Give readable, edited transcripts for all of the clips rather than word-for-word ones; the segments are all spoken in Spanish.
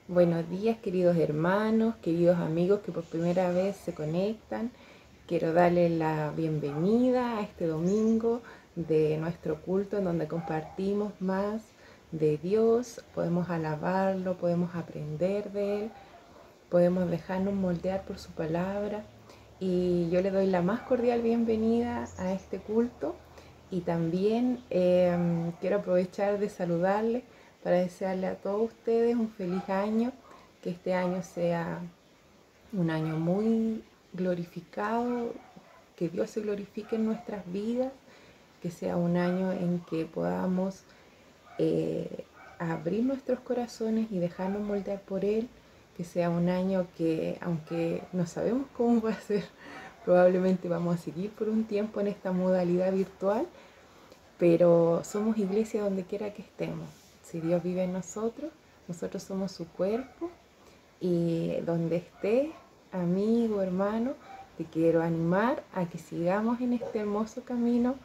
Buenos días, queridos hermanos, queridos amigos que por primera vez se conectan. Quiero darles la bienvenida a este domingo de nuestro culto en donde compartimos más de Dios, podemos alabarlo, podemos aprender de Él, podemos dejarnos moldear por su palabra. Y yo le doy la más cordial bienvenida a este culto y también quiero aprovechar de saludarles para desearle a todos ustedes un feliz año, que este año sea un año muy glorificado, que Dios se glorifique en nuestras vidas, que sea un año en que podamos abrir nuestros corazones y dejarnos moldear por Él, que sea un año que, aunque no sabemos cómo va a ser, probablemente vamos a seguir por un tiempo en esta modalidad virtual, pero somos iglesia donde quiera que estemos. Si Dios vive en nosotros, nosotros somos su cuerpo, y donde estés, amigo, hermano, te quiero animar a que sigamos en este hermoso camino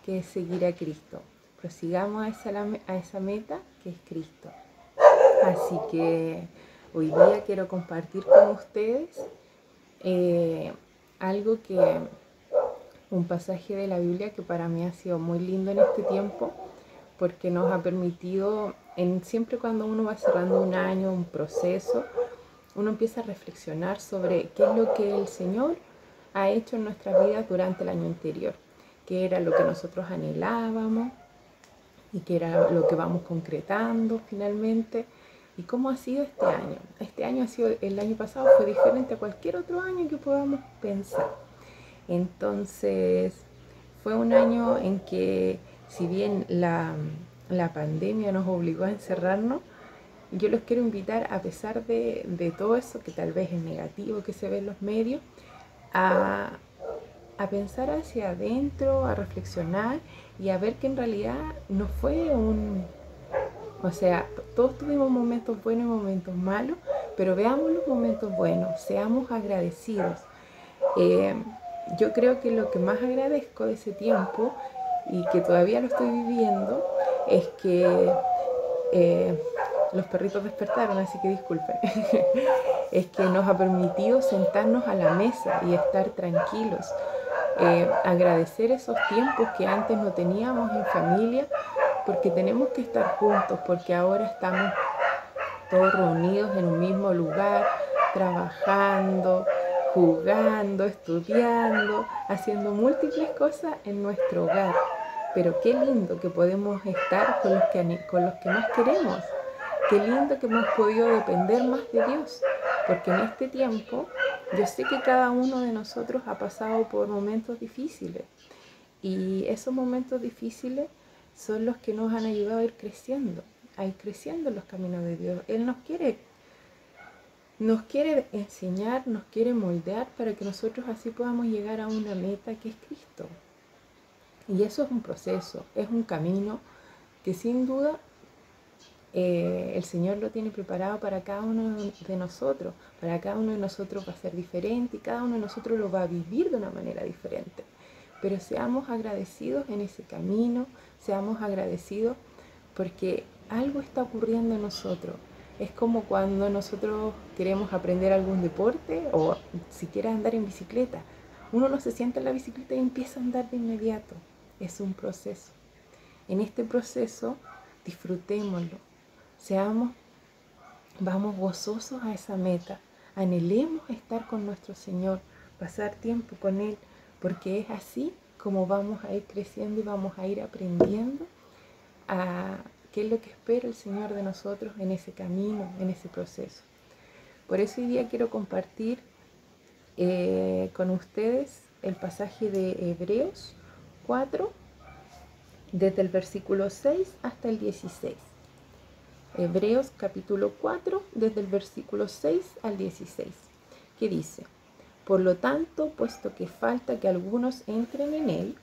que es seguir a Cristo. Prosigamos a esa meta que es Cristo. Así que hoy día quiero compartir con ustedes un pasaje de la Biblia que para mí ha sido muy lindo en este tiempo, porque nos ha permitido, siempre cuando uno va cerrando un año, un proceso, uno empieza a reflexionar sobre qué es lo que el Señor ha hecho en nuestras vidas durante el año anterior, qué era lo que nosotros anhelábamos y qué era lo que vamos concretando finalmente, y cómo ha sido este año. Este año el año pasado fue diferente a cualquier otro año que podamos pensar. Entonces, fue un año en que, si bien la pandemia nos obligó a encerrarnos, yo los quiero invitar, a pesar de todo eso que tal vez es negativo que se ve en los medios, a pensar hacia adentro, a reflexionar y a ver que en realidad no fue o sea, todos tuvimos momentos buenos y momentos malos, pero veamos los momentos buenos, seamos agradecidos. Yo creo que lo que más agradezco de ese tiempo, y que todavía lo estoy viviendo, es que los perritos despertaron, así que disculpen. Es que nos ha permitido sentarnos a la mesa y estar tranquilos. Agradecer esos tiempos que antes no teníamos en familia, porque tenemos que estar juntos, porque ahora estamos todos reunidos en un mismo lugar, trabajando, jugando, estudiando, haciendo múltiples cosas en nuestro hogar. Pero qué lindo que podemos estar con los que más queremos. Qué lindo que hemos podido depender más de Dios, porque en este tiempo yo sé que cada uno de nosotros ha pasado por momentos difíciles, y esos momentos difíciles son los que nos han ayudado a ir creciendo en los caminos de Dios. Él nos quiere enseñar, nos quiere moldear para que nosotros así podamos llegar a una meta que es Cristo. Y eso es un proceso, es un camino que sin duda el Señor lo tiene preparado para cada uno de nosotros. Para cada uno de nosotros va a ser diferente y cada uno de nosotros lo va a vivir de una manera diferente. Pero seamos agradecidos en ese camino, seamos agradecidos porque algo está ocurriendo en nosotros. Es como cuando nosotros queremos aprender algún deporte o siquiera andar en bicicleta. Uno no se sienta en la bicicleta y empieza a andar de inmediato. Es un proceso. En este proceso, disfrutémoslo. Vamos gozosos a esa meta. Anhelemos estar con nuestro Señor, pasar tiempo con Él, porque es así como vamos a ir creciendo y vamos a ir aprendiendo a qué es lo que espera el Señor de nosotros en ese camino, en ese proceso. Por eso hoy día quiero compartir con ustedes el pasaje de Hebreos 4, desde el versículo 6 hasta el 16. Hebreos capítulo 4, desde el versículo 6 al 16, que dice: por lo tanto, puesto que falta que algunos entren en él,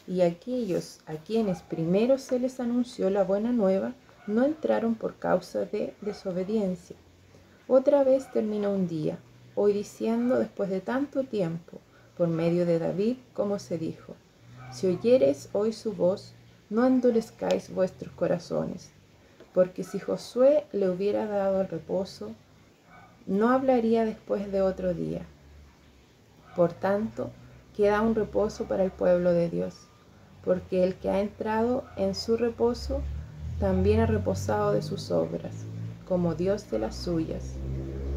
y aquellos a quienes primero se les anunció la buena nueva, no entraron por causa de desobediencia. Otra vez termina un día, hoy diciendo después de tanto tiempo, por medio de David, como se dijo: si oyereis hoy su voz, no endurezcáis vuestros corazones. Porque si Josué le hubiera dado el reposo, no hablaría después de otro día. Por tanto, queda un reposo para el pueblo de Dios, porque el que ha entrado en su reposo también ha reposado de sus obras, como Dios de las suyas.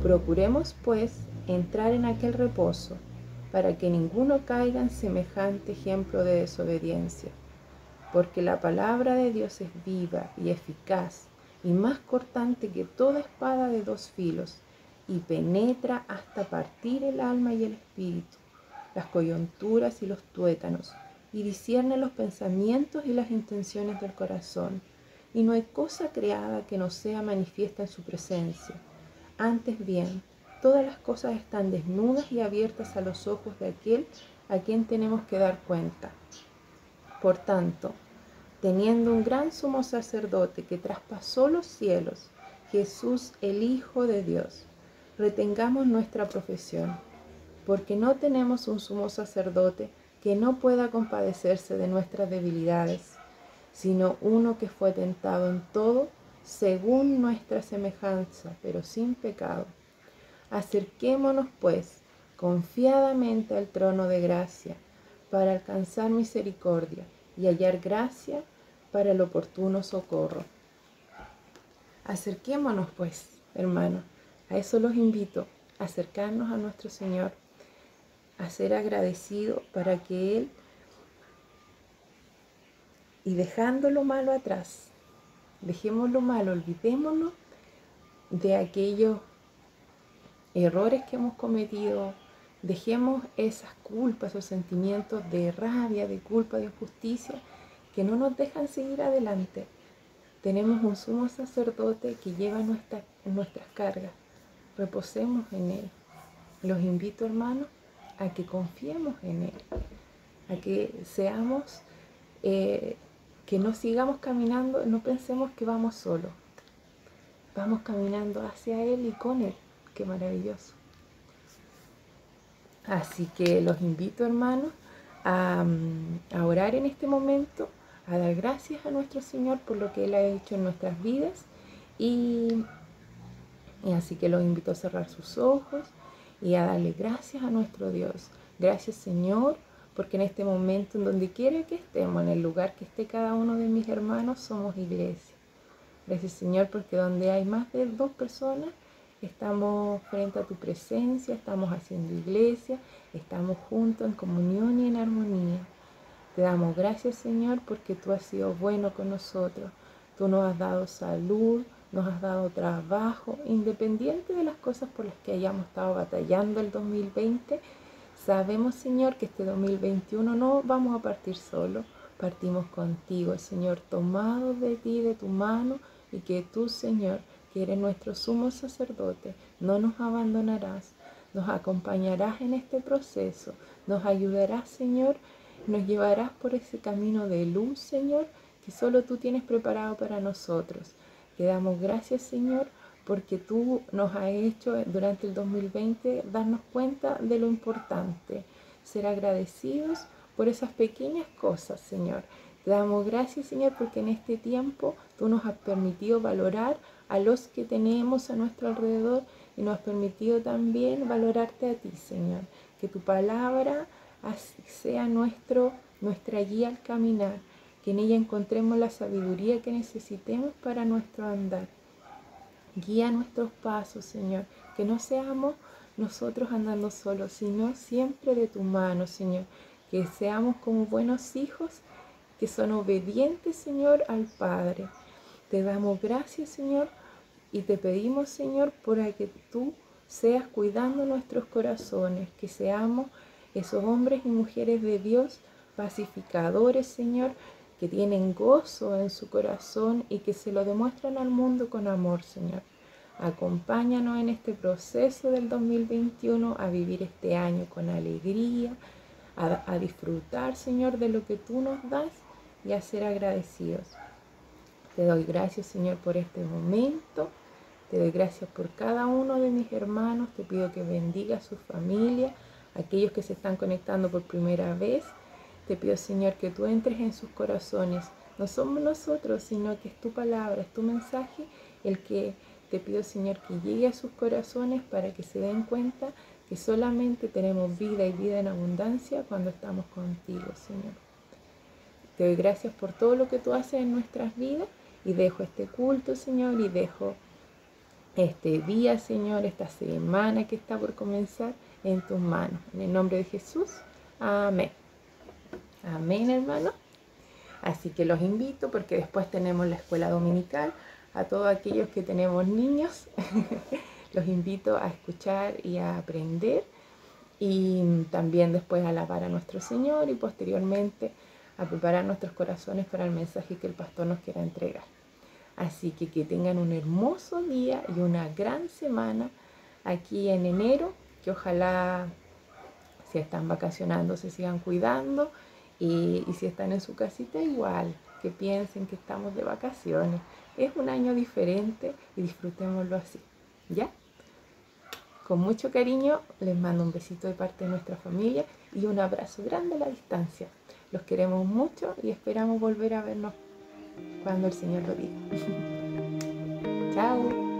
Procuremos, pues, entrar en aquel reposo, para que ninguno caiga en semejante ejemplo de desobediencia. Porque la palabra de Dios es viva y eficaz, y más cortante que toda espada de dos filos, y penetra hasta partir el alma y el espíritu, las coyunturas y los tuétanos, y discierne los pensamientos y las intenciones del corazón. Y no hay cosa creada que no sea manifiesta en su presencia. Antes bien, todas las cosas están desnudas y abiertas a los ojos de aquel a quien tenemos que dar cuenta. Por tanto, teniendo un gran sumo sacerdote que traspasó los cielos, Jesús el Hijo de Dios, retengamos nuestra profesión, porque no tenemos un sumo sacerdote que no pueda compadecerse de nuestras debilidades, sino uno que fue tentado en todo según nuestra semejanza, pero sin pecado. Acerquémonos, pues, confiadamente al trono de gracia, para alcanzar misericordia y hallar gracia para el oportuno socorro. Acerquémonos, pues, hermanos, a eso los invito, a acercarnos a nuestro Señor, a ser agradecidos para que Él, y dejando lo malo atrás, dejemos lo malo, olvidémonos de aquellos errores que hemos cometido, dejemos esas culpas, esos sentimientos de rabia, de culpa, de injusticia, que no nos dejan seguir adelante. Tenemos un sumo sacerdote que lleva nuestras cargas. Reposemos en Él. Los invito, hermanos, a que confiemos en Él, a que seamos, que no sigamos caminando, no pensemos que vamos solos. Vamos caminando hacia Él y con Él. Qué maravilloso. Así que los invito, hermanos, a orar en este momento, a dar gracias a nuestro Señor por lo que Él ha hecho en nuestras vidas. Y así que los invito a cerrar sus ojos y a darle gracias a nuestro Dios. Gracias, Señor, porque en este momento, en donde quiera que estemos, en el lugar que esté cada uno de mis hermanos, somos iglesia. Gracias, Señor, porque donde hay más de 2 personas, estamos frente a tu presencia, estamos haciendo iglesia, estamos juntos en comunión y en armonía. Te damos gracias, Señor, porque tú has sido bueno con nosotros. Tú nos has dado salud, nos has dado trabajo, independiente de las cosas por las que hayamos estado batallando el 2020. Sabemos, Señor, que este 2021 no vamos a partir solo, partimos contigo, Señor, tomados de ti, de tu mano, y que tú, Señor, que eres nuestro sumo sacerdote, no nos abandonarás, nos acompañarás en este proceso, nos ayudarás, Señor, Nos llevarás por ese camino de luz, Señor, que solo tú tienes preparado para nosotros. Te damos gracias, Señor, porque tú nos has hecho durante el 2020 darnos cuenta de lo importante, ser agradecidos por esas pequeñas cosas, Señor. Te damos gracias, Señor, porque en este tiempo tú nos has permitido valorar a los que tenemos a nuestro alrededor y nos has permitido también valorarte a ti, Señor. Que tu palabra sea nuestra guía al caminar, que en ella encontremos la sabiduría que necesitemos para nuestro andar. Guía nuestros pasos, Señor, que no seamos nosotros andando solos, sino siempre de tu mano, Señor. Que seamos como buenos hijos que son obedientes, Señor, al Padre. Te damos gracias, Señor, y te pedimos, Señor, para que tú seas cuidando nuestros corazones, que seamos esos hombres y mujeres de Dios, pacificadores, Señor, que tienen gozo en su corazón y que se lo demuestran al mundo con amor, Señor. Acompáñanos en este proceso del 2021 a vivir este año con alegría, a disfrutar, Señor, de lo que tú nos das y a ser agradecidos. Te doy gracias, Señor, por este momento. Te doy gracias por cada uno de mis hermanos. Te pido que bendiga a su familia, aquellos que se están conectando por primera vez. Te pido, Señor, que tú entres en sus corazones. No somos nosotros, sino que es tu palabra, es tu mensaje, el que te pido, Señor, que llegue a sus corazones para que se den cuenta que solamente tenemos vida y vida en abundancia cuando estamos contigo, Señor. Te doy gracias por todo lo que tú haces en nuestras vidas y dejo este culto, Señor, y dejo este día, Señor, esta semana que está por comenzar en tus manos. En el nombre de Jesús, amén. Amén, hermano. Así que los invito porque después tenemos la escuela dominical. A todos aquellos que tenemos niños, los invito a escuchar y a aprender. Y también después a alabar a nuestro Señor y posteriormente a preparar nuestros corazones para el mensaje que el pastor nos quiera entregar. Así que tengan un hermoso día y una gran semana aquí en enero, que ojalá si están vacacionando se sigan cuidando y si están en su casita igual, que piensen que estamos de vacaciones. Es un año diferente y disfrutémoslo así, ¿ya? Con mucho cariño les mando un besito de parte de nuestra familia y un abrazo grande a la distancia. Los queremos mucho y esperamos volver a vernos cuando el Señor lo diga. Chao.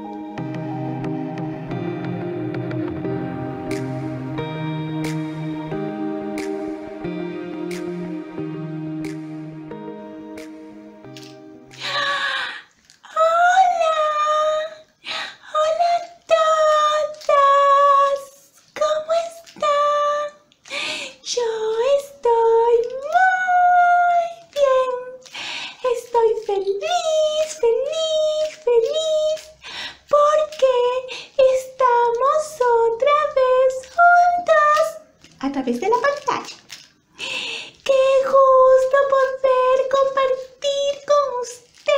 A través de la pantalla. ¡Qué gusto poder compartir con ustedes!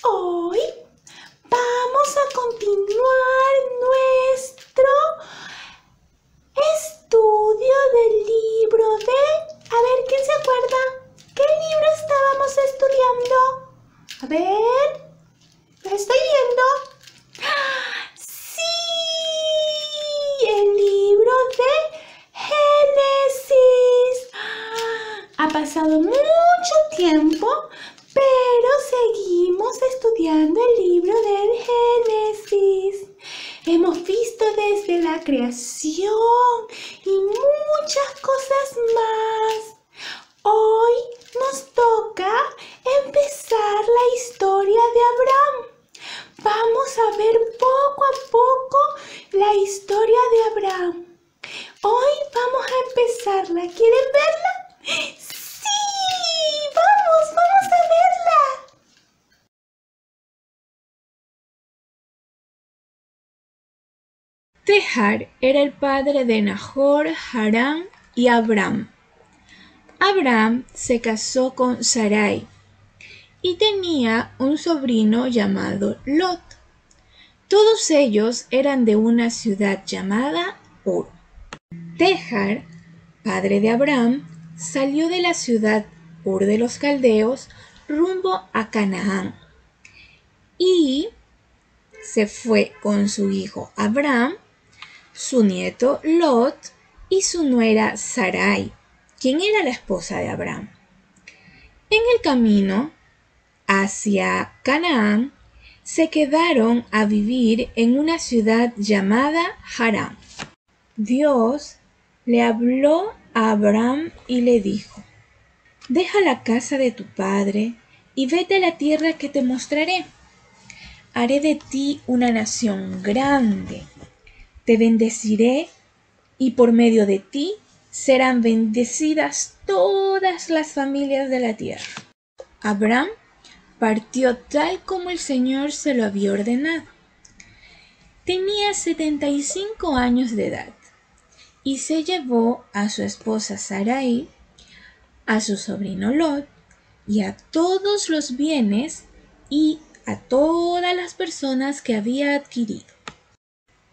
Hoy vamos a continuar nuestro estudio del libro de... A ver, ¿quién se acuerda? ¿Qué libro estábamos estudiando? A ver, lo estoy viendo. El libro de Génesis. Ha pasado mucho tiempo, pero seguimos estudiando el libro del Génesis. Hemos visto desde la creación y muchas cosas más. Hoy nos toca empezar la historia de Abraham. Vamos a ver poco a poco la historia de Abraham. Hoy vamos a empezarla. ¿Quieren verla? ¡Sí! ¡Vamos a verla! Tejar era el padre de Nahor, Harán y Abram. Abram se casó con Sarai y tenía un sobrino llamado Lot. Todos ellos eran de una ciudad llamada Ur. Tejar, padre de Abraham, salió de la ciudad Ur de los Caldeos rumbo a Canaán y se fue con su hijo Abraham, su nieto Lot y su nuera Sarai, quien era la esposa de Abraham. En el camino hacia Canaán se quedaron a vivir en una ciudad llamada Harán. Dios le habló a Abraham y le dijo: deja la casa de tu padre y vete a la tierra que te mostraré. Haré de ti una nación grande, te bendeciré y por medio de ti serán bendecidas todas las familias de la tierra. Abraham partió tal como el Señor se lo había ordenado. Tenía 75 años de edad y se llevó a su esposa Sarai, a su sobrino Lot y a todos los bienes y a todas las personas que había adquirido.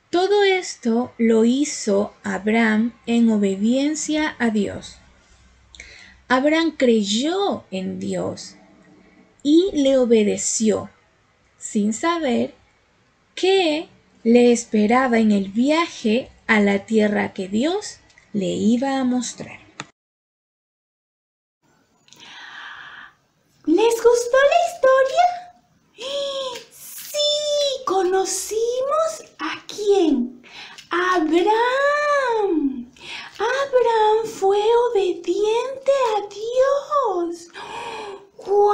Todo esto lo hizo Abraham en obediencia a Dios. Abraham creyó en Dios y le obedeció, sin saber qué le esperaba en el viaje a la tierra que Dios le iba a mostrar. ¿Les gustó la historia? Sí, conocimos a quién. Abraham. Abraham fue obediente a Dios. ¡Guau!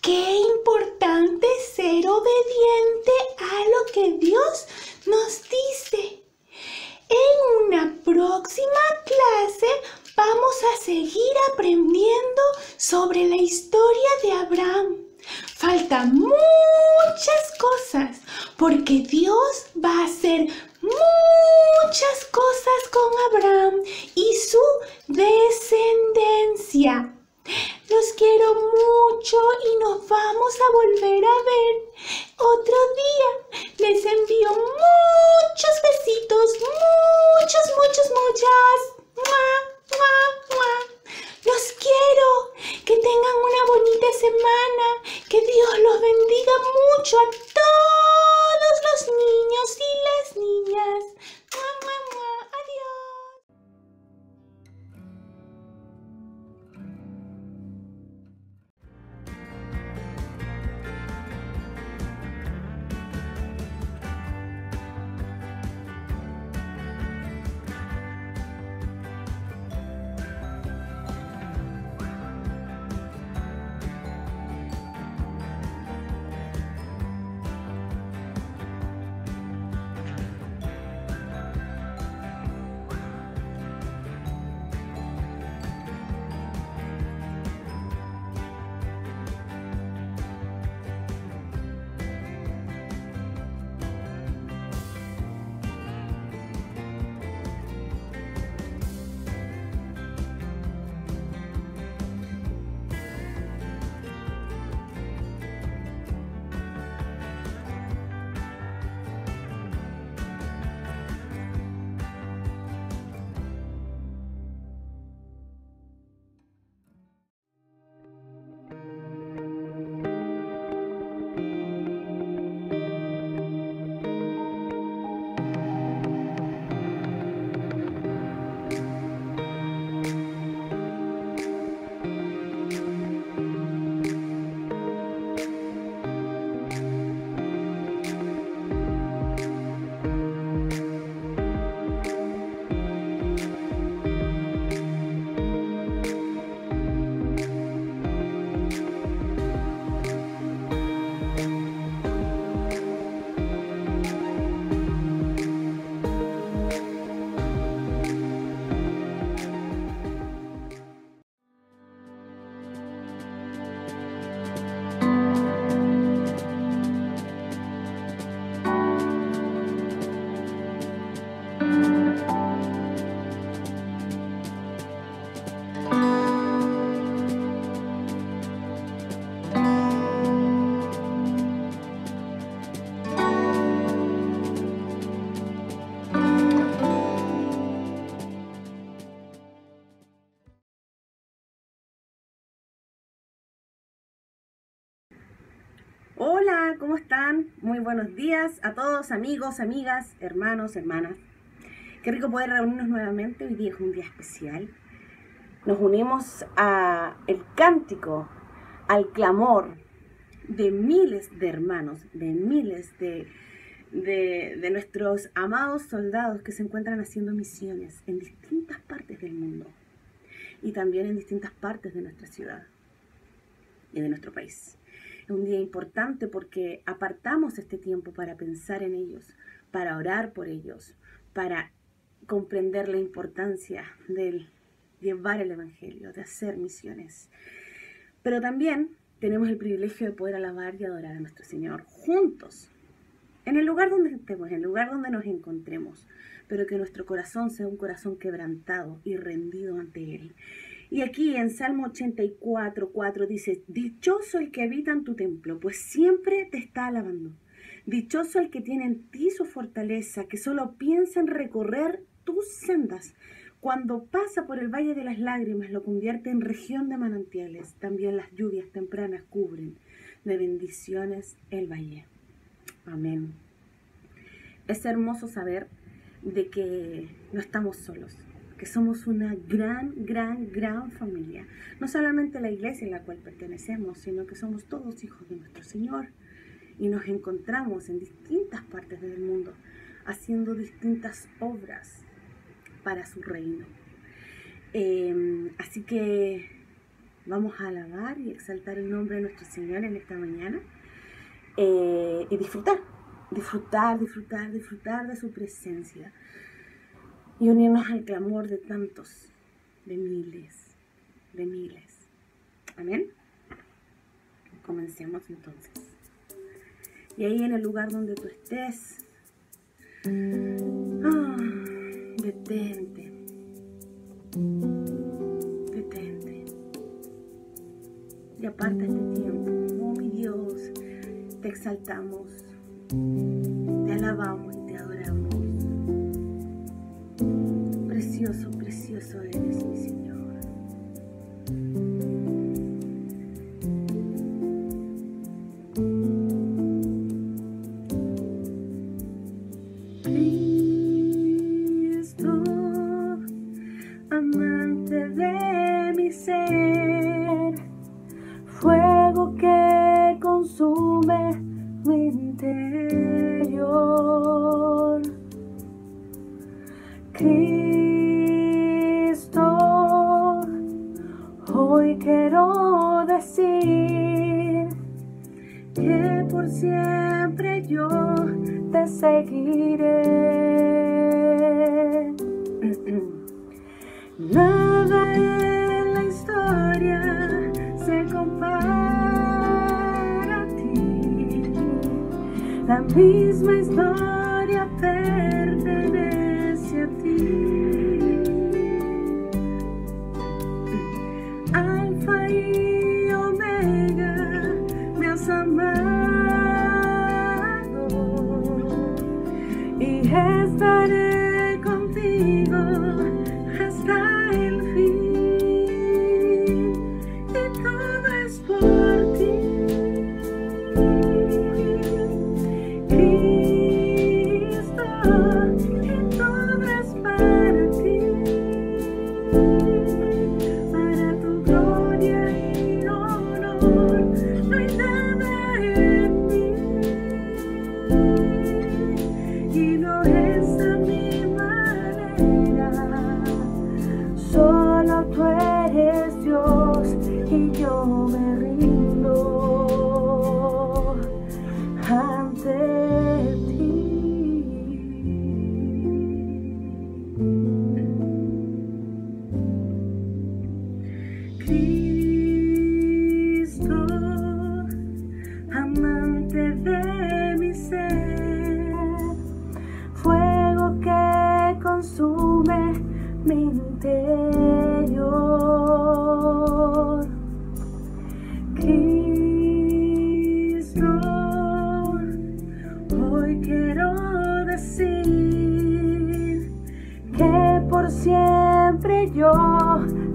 Qué importante ser obediente a lo que Dios nos dice. En una próxima clase vamos a seguir aprendiendo sobre la historia de Abraham. Faltan muchas cosas porque Dios va a hacer muchas cosas con Abraham y su descendencia. Los quiero mucho y nos vamos a volver a ver otro día. Les envío muchos besitos, muchas. ¡Mua, mua, mua! Los quiero. Que tengan una bonita semana. Que Dios los bendiga mucho a todos los niños y las niñas. ¡Mua, mua, mua! Adiós. ¿cómo están? Muy buenos días a todos, amigos, amigas, hermanos, hermanas. Qué rico poder reunirnos nuevamente. Hoy día es un día especial. Nos unimos a el cántico, al clamor de miles de hermanos, de miles de nuestros amados soldados que se encuentran haciendo misiones en distintas partes del mundo y también en distintas partes de nuestra ciudad y de nuestro país. Es un día importante porque apartamos este tiempo para pensar en ellos, para orar por ellos, para comprender la importancia de llevar el Evangelio, de hacer misiones. Pero también tenemos el privilegio de poder alabar y adorar a nuestro Señor juntos, en el lugar donde estemos, en el lugar donde nos encontremos, pero que nuestro corazón sea un corazón quebrantado y rendido ante Él. Y aquí en Salmo 84:4 dice: dichoso el que habita en tu templo, pues siempre te está alabando. Dichoso el que tiene en ti su fortaleza, que solo piensa en recorrer tus sendas. Cuando pasa por el valle de las lágrimas, lo convierte en región de manantiales. También las lluvias tempranas cubren de bendiciones el valle. Amén. Es hermoso saber de que no estamos solos, que somos una gran familia. No solamente la iglesia en la cual pertenecemos, sino que somos todos hijos de nuestro Señor y nos encontramos en distintas partes del mundo haciendo distintas obras para su reino. Así que vamos a alabar y exaltar el nombre de nuestro Señor en esta mañana. Y disfrutar de su presencia y unirnos al clamor de tantos, de miles. Amén. Comencemos entonces. Y ahí en el lugar donde tú estés, detente y aparta este tiempo. Oh mi Dios, te exaltamos, te alabamos y te adoramos. Precioso, precioso eres, mi Señor. Cristo, amante de mi ser, fuego que consume mi interior. Cristo, hoy quiero decir que por siempre yo te seguiré. Nada en la historia se compara a ti. La misma historia pertenece a ti. Alfa y Omega, me has amado y estaré contigo hasta el fin. Y todo es por ti.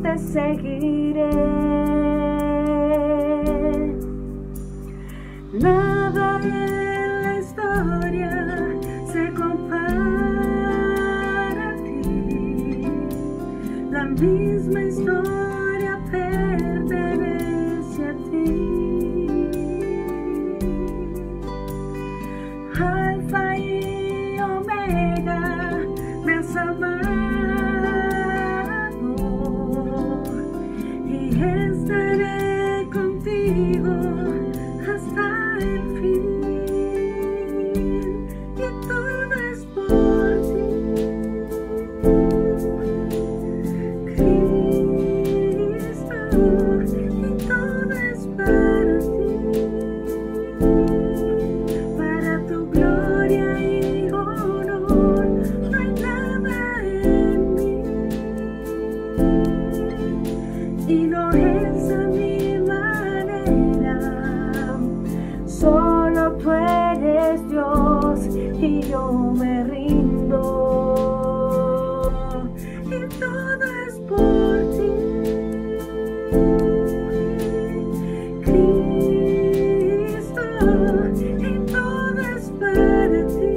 te seguiré. Nada en la historia se compara a ti. La misma historia pertenece a ti. Alfa y Omega, me has amado y estaré contigo hasta el fin. Y todo es por ti, Cristo, y todo es para ti, para tu gloria y honor. No hay nada en mí, y no es a mi manera. Solo tú eres Dios y yo me rindo. Y todo es por ti, Cristo, y todo es para ti,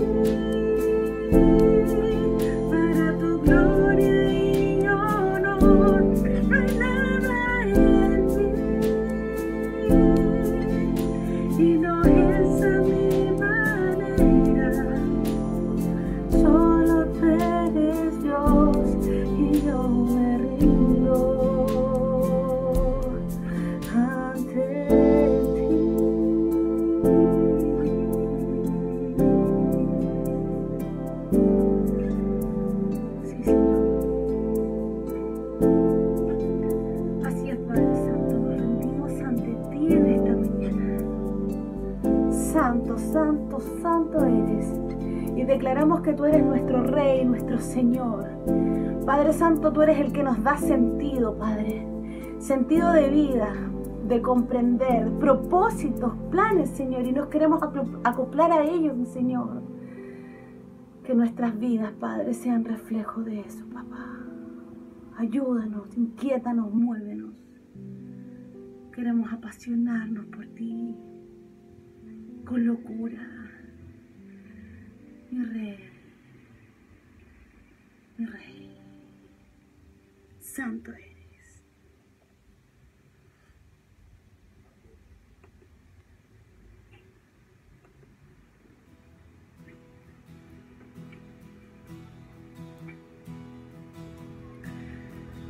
para tu gloria y honor. No hay nada en mí, y no es a mi manera. Solo tú eres Dios y yo me rindo ante ti. Sí, Señor. Así es, Padre Santo, nos rendimos ante ti en esta mañana. Santo, santo, santo eres. Y declaramos que tú eres nuestro Rey, nuestro Señor. Padre Santo, tú eres el que nos da sentido, Padre. Sentido de vida, de comprender, propósitos, planes, Señor. Y nos queremos acoplar a ellos, mi Señor. Que nuestras vidas, Padre, sean reflejo de eso, papá. Ayúdanos, inquiétanos, muévenos. Queremos apasionarnos por ti con locura. Mi Rey, mi Rey, santo eres.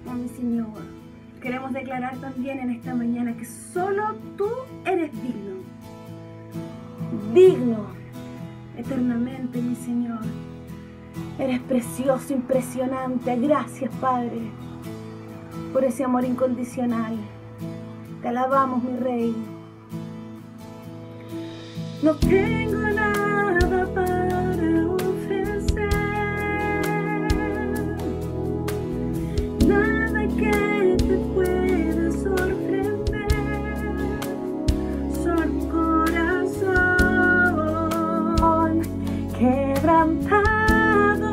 Oh, mi Señor, queremos declarar también en esta mañana que solo tú eres digno. Digno eternamente, mi Señor. Eres precioso, impresionante. Gracias, Padre, por ese amor incondicional. Te alabamos, mi Rey. No tengo nada para ofrecer, nada que te pueda sorprender. Solo un corazón quebrantado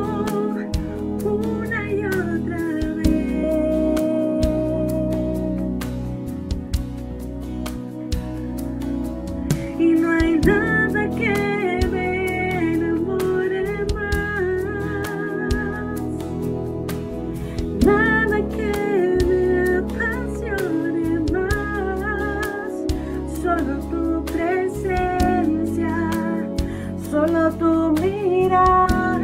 una y otra vez. Y no hay nada que me enamore más, nada que me apasione más. Solo tu presencia, solo tu mirada.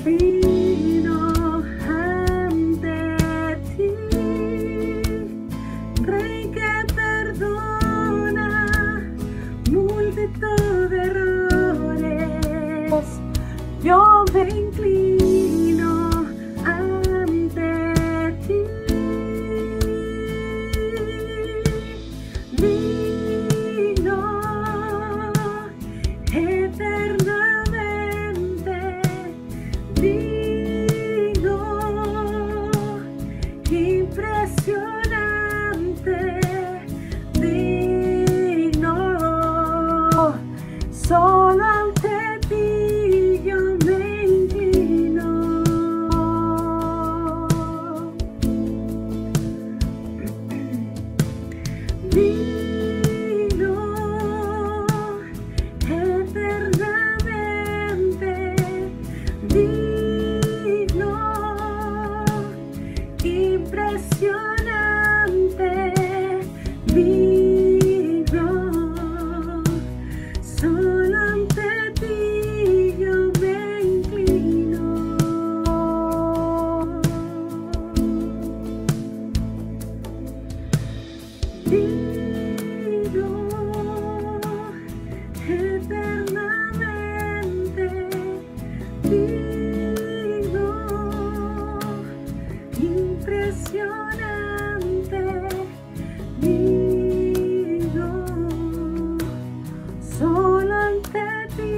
Vino ante ti, Rey que perdona multitud de errores. Yo me inclino ante ti. Vino eternamente, digno, impresionante, digno. Solo ante ti yo me inclino. Digno eternamente, digno, impresionante, digno. Solo ante ti yo me inclino. Digno eternamente, digno, impresionante, digno. Solo ante ti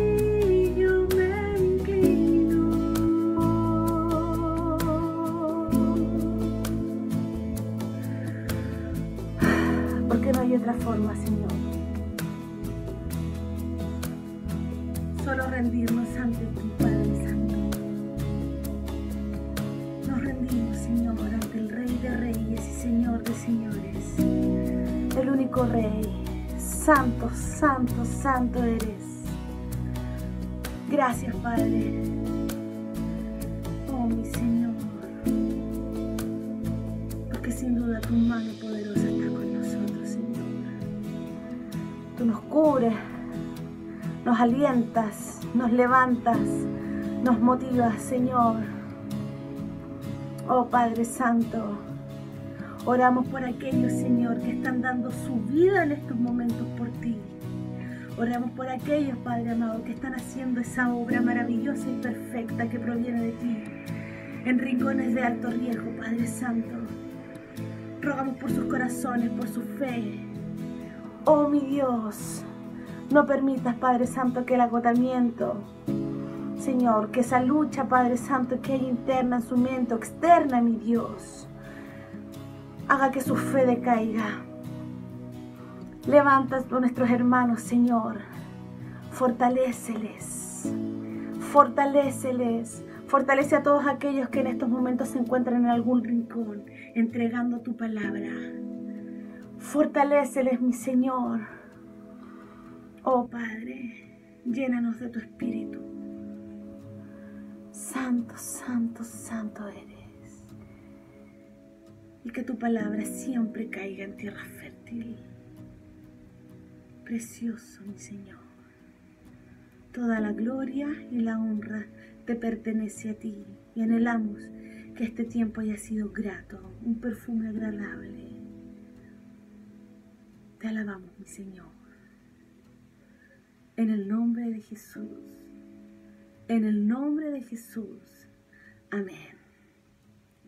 yo me inclino. Porque no hay otra forma, Señor. Solo rendirnos ante ti, Padre Santo. Nos rendimos, Señor, ante el Rey de Reyes y Señor de Señores. El único Rey. Santo, santo, santo eres. Gracias, Padre. Oh, mi Señor. Porque sin duda tu mano poderosa está con nosotros, Señor. Tú nos cubres, nos alientas, nos levantas, nos motivas, Señor. Oh, Padre Santo. Oramos por aquellos, Señor, que están dando su vida en estos momentos por ti. Oramos por aquellos, Padre amado, que están haciendo esa obra maravillosa y perfecta que proviene de ti, en rincones de alto riesgo, Padre Santo. Rogamos por sus corazones, por su fe. Oh, mi Dios, no permitas, Padre Santo, que el agotamiento, Señor, que esa lucha, Padre Santo, que hay interna en su mente, externa, mi Dios, haga que su fe decaiga. Levanta a nuestros hermanos, Señor. Fortaléceles. Fortaléceles. Fortalece a todos aquellos que en estos momentos se encuentran en algún rincón, entregando tu palabra. Fortaléceles, mi Señor. Oh, Padre, llénanos de tu Espíritu. Santo, santo, santo eres. Y que tu palabra siempre caiga en tierra fértil. Precioso, mi Señor. Toda la gloria y la honra te pertenece a ti. Y anhelamos que este tiempo haya sido grato, un perfume agradable. Te alabamos, mi Señor. En el nombre de Jesús. En el nombre de Jesús. Amén.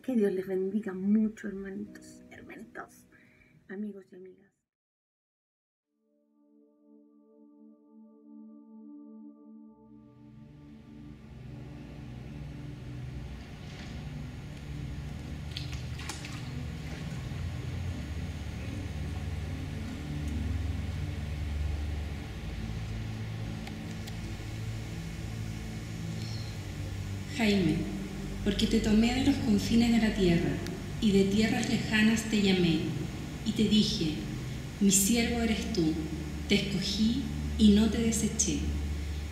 Que Dios les bendiga mucho, hermanitos, hermanitos, amigos y amigas. Jaime, porque te tomé de los confines de la tierra, y de tierras lejanas te llamé, y te dije, mi siervo eres tú, te escogí y no te deseché.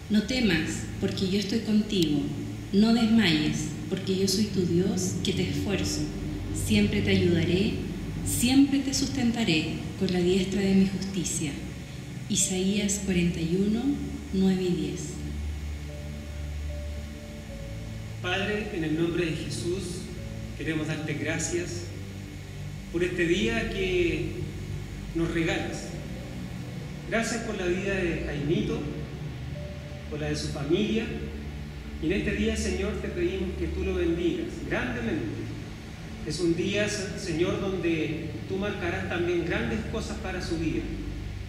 No temas, porque yo estoy contigo, no desmayes, porque yo soy tu Dios que te esfuerzo, siempre te ayudaré, siempre te sustentaré con la diestra de mi justicia. Isaías 41, 9 y 10. Padre en el nombre de Jesús, queremos darte gracias por este día que nos regalas. Gracias por la vida de Jaimito, por la de su familia. Y en este día, Señor, te pedimos que tú lo bendigas grandemente. Es un día, Señor, donde tú marcarás también grandes cosas para su vida,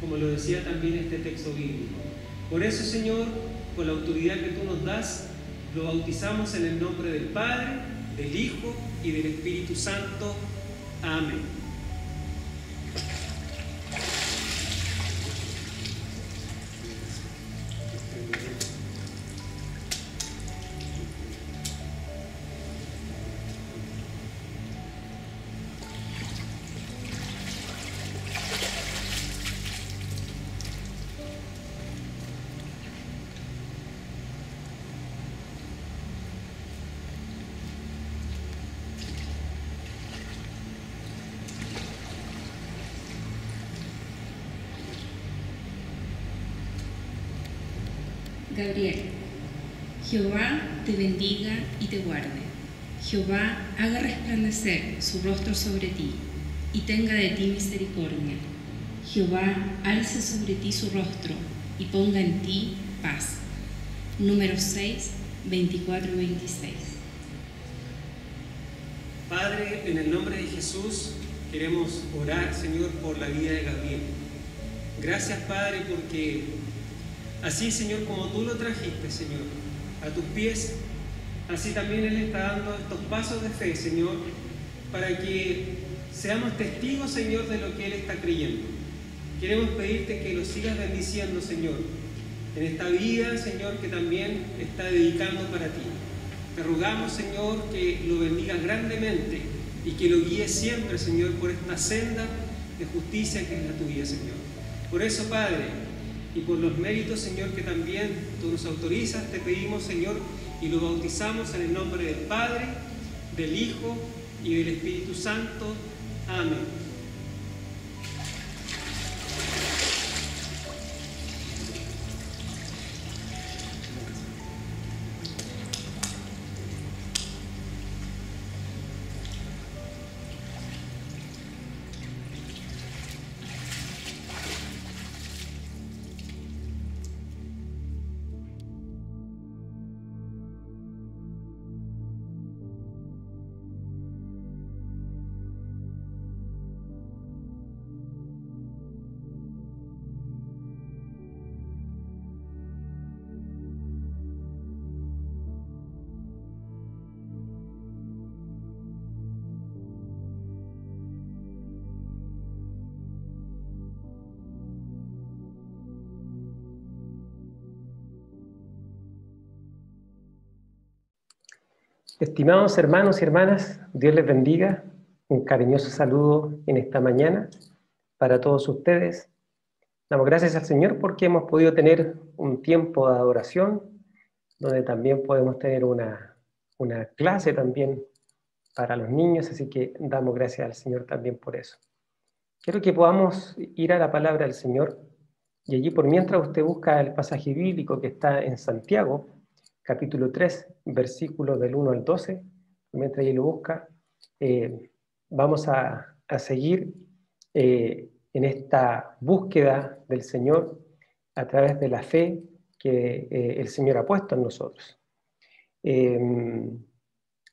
como lo decía también este texto bíblico. Por eso, Señor, por la autoridad que tú nos das, lo bautizamos en el nombre del Padre, del Hijo y del Espíritu Santo. Amén. Gabriel, Jehová te bendiga y te guarde. Jehová haga resplandecer su rostro sobre ti y tenga de ti misericordia. Jehová alce sobre ti su rostro y ponga en ti paz. Números 6, 24 y 26. Padre, en el nombre de Jesús, queremos orar, Señor, por la vida de Gabriel. Gracias, Padre, porque así, Señor, como tú lo trajiste, Señor, a tus pies, así también Él está dando estos pasos de fe, Señor, para que seamos testigos, Señor, de lo que Él está creyendo. Queremos pedirte que lo sigas bendiciendo, Señor, en esta vida, Señor, que también está dedicando para ti. Te rogamos, Señor, que lo bendigas grandemente y que lo guíes siempre, Señor, por esta senda de justicia que es la tuya, Señor. Por eso, Padre, y por los méritos, Señor, que también tú nos autorizas, te pedimos, Señor, y lo bautizamos en el nombre del Padre, del Hijo y del Espíritu Santo. Amén. Estimados hermanos y hermanas, Dios les bendiga. Un cariñoso saludo en esta mañana para todos ustedes. Damos gracias al Señor porque hemos podido tener un tiempo de adoración, donde también podemos tener una clase también para los niños, así que damos gracias al Señor también por eso. Quiero que podamos ir a la palabra del Señor, y allí por mientras usted busca el pasaje bíblico que está en Santiago, capítulo 3, versículos del 1 al 12, mientras allí lo busca, vamos a seguir en esta búsqueda del Señor a través de la fe que el Señor ha puesto en nosotros.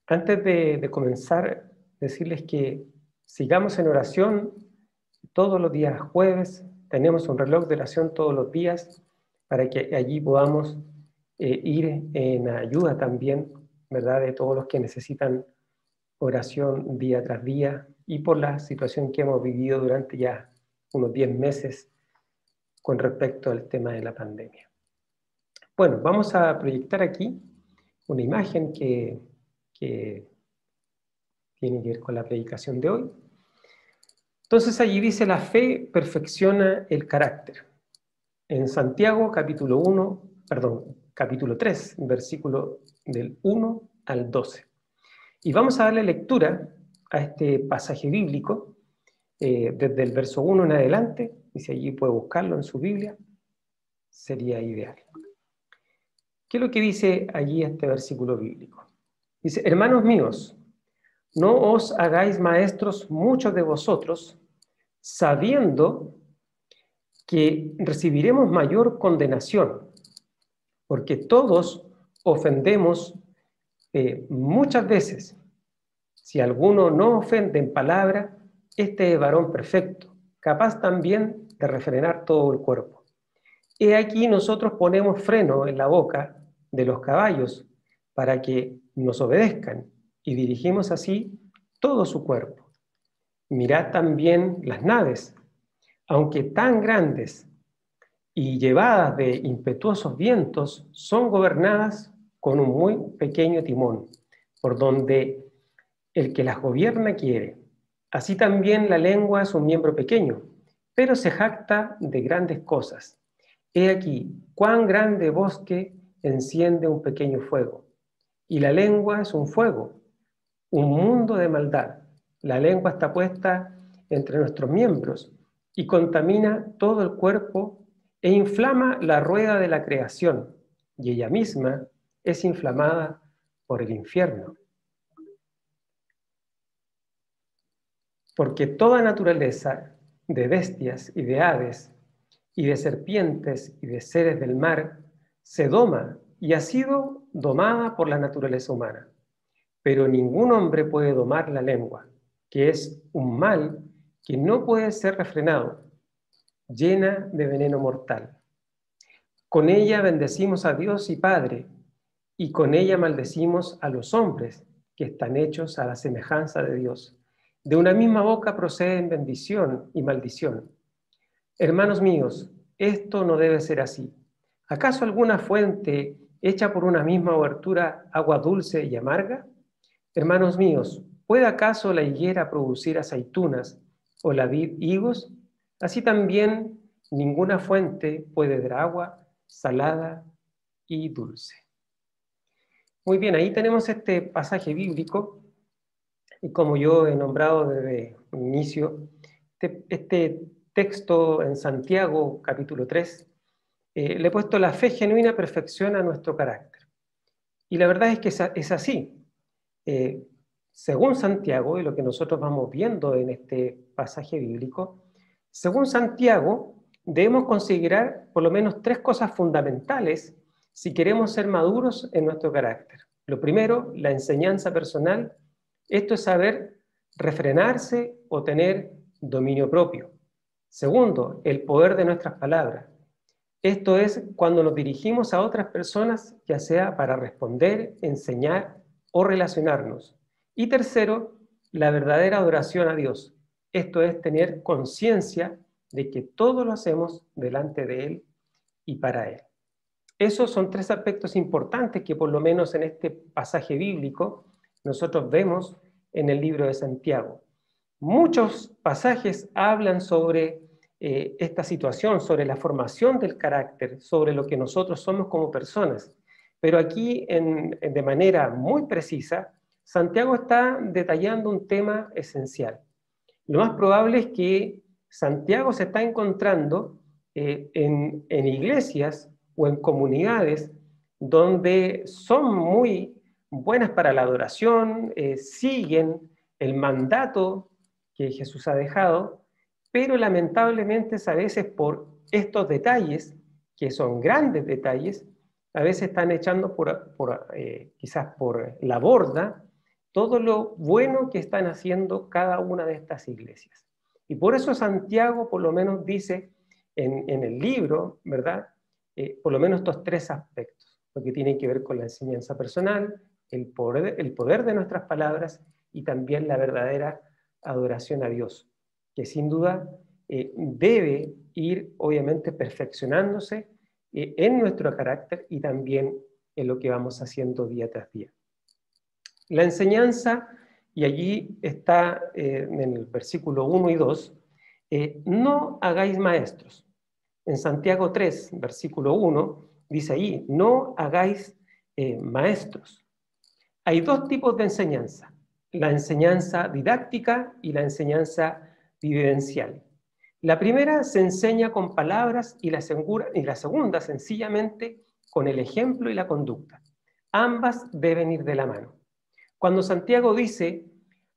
Antes de comenzar, decirles que sigamos en oración todos los días jueves. Tenemos un reloj de oración todos los días para que allí podamos ir en ayuda también, ¿verdad?, de todos los que necesitan oración día tras día, y por la situación que hemos vivido durante ya unos 10 meses con respecto al tema de la pandemia. Bueno, vamos a proyectar aquí una imagen que tiene que ver con la predicación de hoy. Entonces allí dice: la fe perfecciona el carácter. En Santiago capítulo 3, versículo del 1 al 12. Y vamos a darle lectura a este pasaje bíblico desde el verso 1 en adelante, y si allí puede buscarlo en su Biblia, sería ideal. ¿Qué es lo que dice allí este versículo bíblico? Dice, hermanos míos, no os hagáis maestros muchos de vosotros, sabiendo que recibiremos mayor condenación, porque todos ofendemos muchas veces. Si alguno no ofende en palabra, este es varón perfecto, capaz también de refrenar todo el cuerpo. He aquí nosotros ponemos freno en la boca de los caballos para que nos obedezcan y dirigimos así todo su cuerpo. Mirad también las naves, aunque tan grandes y llevadas de impetuosos vientos, son gobernadas con un muy pequeño timón, por donde el que las gobierna quiere. Así también la lengua es un miembro pequeño, pero se jacta de grandes cosas. He aquí, cuán grande bosque enciende un pequeño fuego. Y la lengua es un fuego, un mundo de maldad. La lengua está puesta entre nuestros miembros y contamina todo el cuerpo e inflama la rueda de la creación, y ella misma es inflamada por el infierno. Porque toda naturaleza de bestias y de aves, y de serpientes y de seres del mar, se doma y ha sido domada por la naturaleza humana. Pero ningún hombre puede domar la lengua, que es un mal que no puede ser refrenado, llena de veneno mortal. Con ella bendecimos a Dios y Padre, y con ella maldecimos a los hombres, que están hechos a la semejanza de Dios. De una misma boca proceden bendición y maldición. Hermanos míos, esto no debe ser así. ¿Acaso alguna fuente echa por una misma abertura agua dulce y amarga? Hermanos míos, ¿puede acaso la higuera producir aceitunas o la vid higos? Así también ninguna fuente puede dar agua salada y dulce. Muy bien, ahí tenemos este pasaje bíblico, y como yo he nombrado desde el inicio, este texto en Santiago, capítulo 3, le he puesto la fe genuina perfecciona nuestro carácter. Y la verdad es que es así. Según Santiago, y lo que nosotros vamos viendo en este pasaje bíblico, según Santiago, debemos considerar por lo menos 3 cosas fundamentales si queremos ser maduros en nuestro carácter. Lo primero, la enseñanza personal. Esto es saber refrenarse o tener dominio propio. Segundo, el poder de nuestras palabras. Esto es cuando nos dirigimos a otras personas, ya sea para responder, enseñar o relacionarnos. Y tercero, la verdadera adoración a Dios. Esto es tener conciencia de que todo lo hacemos delante de Él y para Él. Esos son 3 aspectos importantes que por lo menos en este pasaje bíblico nosotros vemos en el libro de Santiago. Muchos pasajes hablan sobre esta situación, sobre la formación del carácter, sobre lo que nosotros somos como personas. Pero aquí, de manera muy precisa, Santiago está detallando un tema esencial. Lo más probable es que Santiago se está encontrando en iglesias o en comunidades donde son muy buenas para la adoración, siguen el mandato que Jesús ha dejado, pero lamentablemente a veces por estos detalles, que son grandes detalles, a veces están echando quizás por la borda todo lo bueno que están haciendo cada una de estas iglesias. Y por eso Santiago por lo menos dice en el libro, ¿verdad? Por lo menos estos 3 aspectos, lo que tiene que ver con la enseñanza personal, el poder de nuestras palabras y también la verdadera adoración a Dios, que sin duda debe ir obviamente perfeccionándose en nuestro carácter y también en lo que vamos haciendo día tras día. La enseñanza, y allí está en el versículo 1 y 2, no hagáis maestros. En Santiago 3, versículo 1, dice ahí, no hagáis maestros. Hay 2 tipos de enseñanza, la enseñanza didáctica y la enseñanza vivencial. La primera se enseña con palabras y la segunda sencillamente con el ejemplo y la conducta. Ambas deben ir de la mano. Cuando Santiago dice,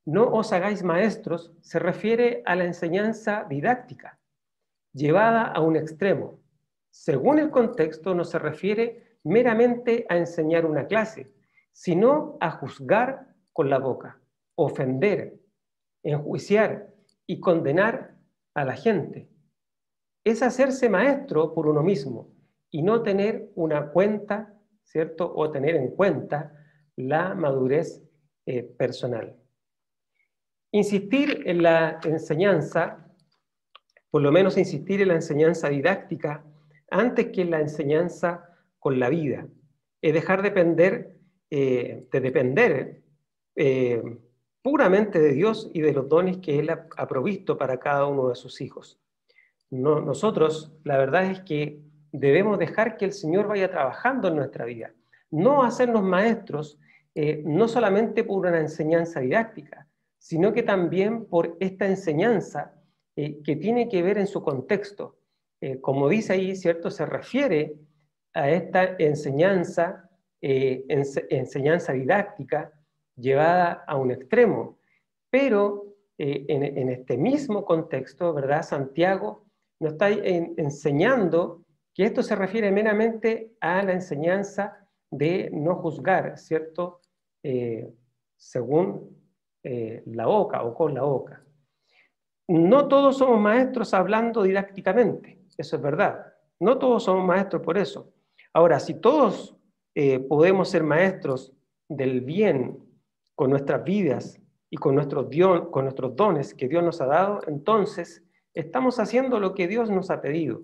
no os hagáis maestros, se refiere a la enseñanza didáctica, llevada a un extremo. Según el contexto, no se refiere meramente a enseñar una clase, sino a juzgar con la boca, ofender, enjuiciar y condenar a la gente. Es hacerse maestro por uno mismo y no tener una cuenta, ¿cierto? O tener en cuenta la madurez personal. Insistir en la enseñanza, por lo menos insistir en la enseñanza didáctica antes que en la enseñanza con la vida. Es dejar de depender puramente de Dios y de los dones que Él ha provisto para cada uno de sus hijos. Nosotros, la verdad es que debemos dejar que el Señor vaya trabajando en nuestra vida. No hacernos maestros, no solamente por una enseñanza didáctica, sino que también por esta enseñanza que tiene que ver en su contexto. Como dice ahí, ¿cierto? Se refiere a esta enseñanza, enseñanza didáctica llevada a un extremo. Pero en este mismo contexto, ¿verdad? Santiago nos está enseñando que esto se refiere meramente a la enseñanza de no juzgar, ¿cierto? Según la boca o con la boca. No todos somos maestros hablando didácticamente, eso es verdad. No todos somos maestros por eso. Ahora, si todos podemos ser maestros del bien con nuestras vidas y con nuestros dones que Dios nos ha dado, entonces estamos haciendo lo que Dios nos ha pedido.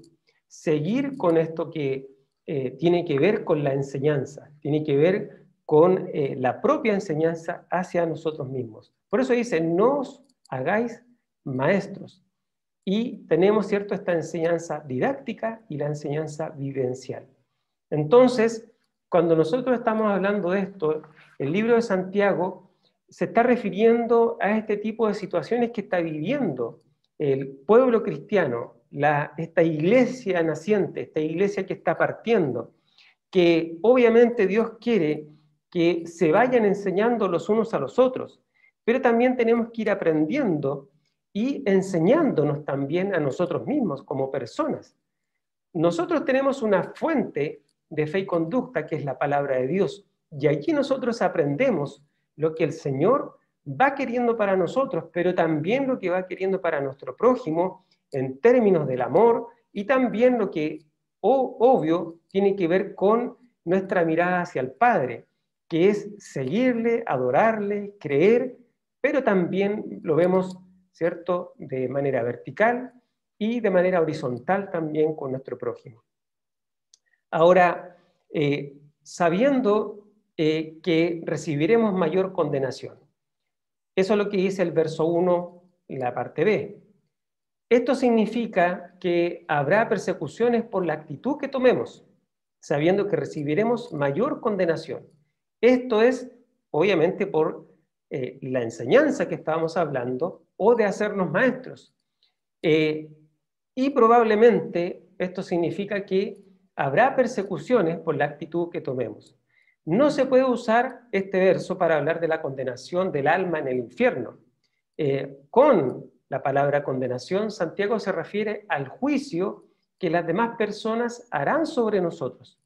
Seguir con esto que tiene que ver con la enseñanza, tiene que ver con la propia enseñanza hacia nosotros mismos. Por eso dice, no os hagáis maestros. Y tenemos, ¿cierto?, esta enseñanza didáctica y la enseñanza vivencial. Entonces, cuando nosotros estamos hablando de esto, el libro de Santiago se está refiriendo a este tipo de situaciones que está viviendo el pueblo cristiano, esta iglesia naciente, esta iglesia que está partiendo, que obviamente Dios quiere que se vayan enseñando los unos a los otros, pero también tenemos que ir aprendiendo y enseñándonos también a nosotros mismos como personas. Nosotros tenemos una fuente de fe y conducta que es la palabra de Dios, y allí nosotros aprendemos lo que el Señor va queriendo para nosotros, pero también lo que va queriendo para nuestro prójimo en términos del amor, y también lo que, obvio, tiene que ver con nuestra mirada hacia el Padre, que es seguirle, adorarle, creer, pero también lo vemos, ¿cierto?, de manera vertical y de manera horizontal también con nuestro prójimo. Ahora, sabiendo que recibiremos mayor condenación. Eso es lo que dice el verso 1, la parte B. Esto significa que habrá persecuciones por la actitud que tomemos, sabiendo que recibiremos mayor condenación. Esto es, obviamente, por la enseñanza que estábamos hablando o de hacernos maestros. Y probablemente esto significa que habrá persecuciones por la actitud que tomemos. No se puede usar este verso para hablar de la condenación del alma en el infierno. Con la palabra condenación, Santiago se refiere al juicio que las demás personas harán sobre nosotros.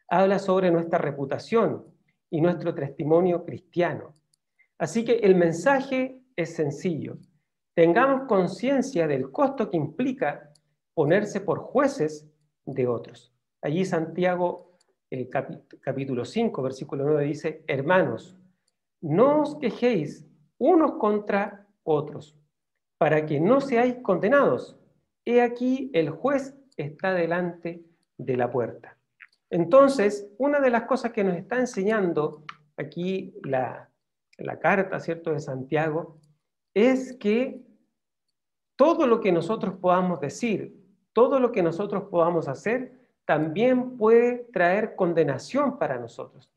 Habla sobre nuestra reputación y nuestro testimonio cristiano. Así que el mensaje es sencillo. Tengamos conciencia del costo que implica ponerse por jueces de otros. Allí Santiago, capítulo 5, versículo 9 dice, hermanos, no os quejéis unos contra otros, para que no seáis condenados. He aquí el juez está delante de la puerta. Entonces, una de las cosas que nos está enseñando aquí la carta, ¿cierto?, de Santiago, es que todo lo que nosotros podamos decir, todo lo que nosotros podamos hacer, también puede traer condenación para nosotros.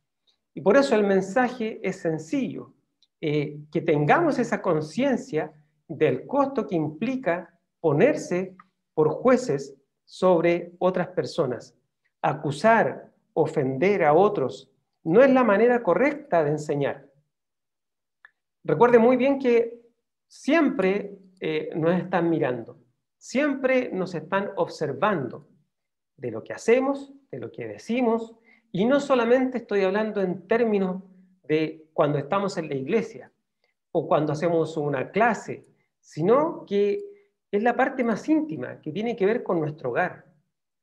Y por eso el mensaje es sencillo, que tengamos esa conciencia del costo que implica ponerse por jueces sobre otras personas. Acusar, ofender a otros, no es la manera correcta de enseñar. Recuerde muy bien que siempre nos están mirando, siempre nos están observando de lo que hacemos, de lo que decimos, y no solamente estoy hablando en términos de cuando estamos en la iglesia o cuando hacemos una clase, sino que es la parte más íntima que tiene que ver con nuestro hogar.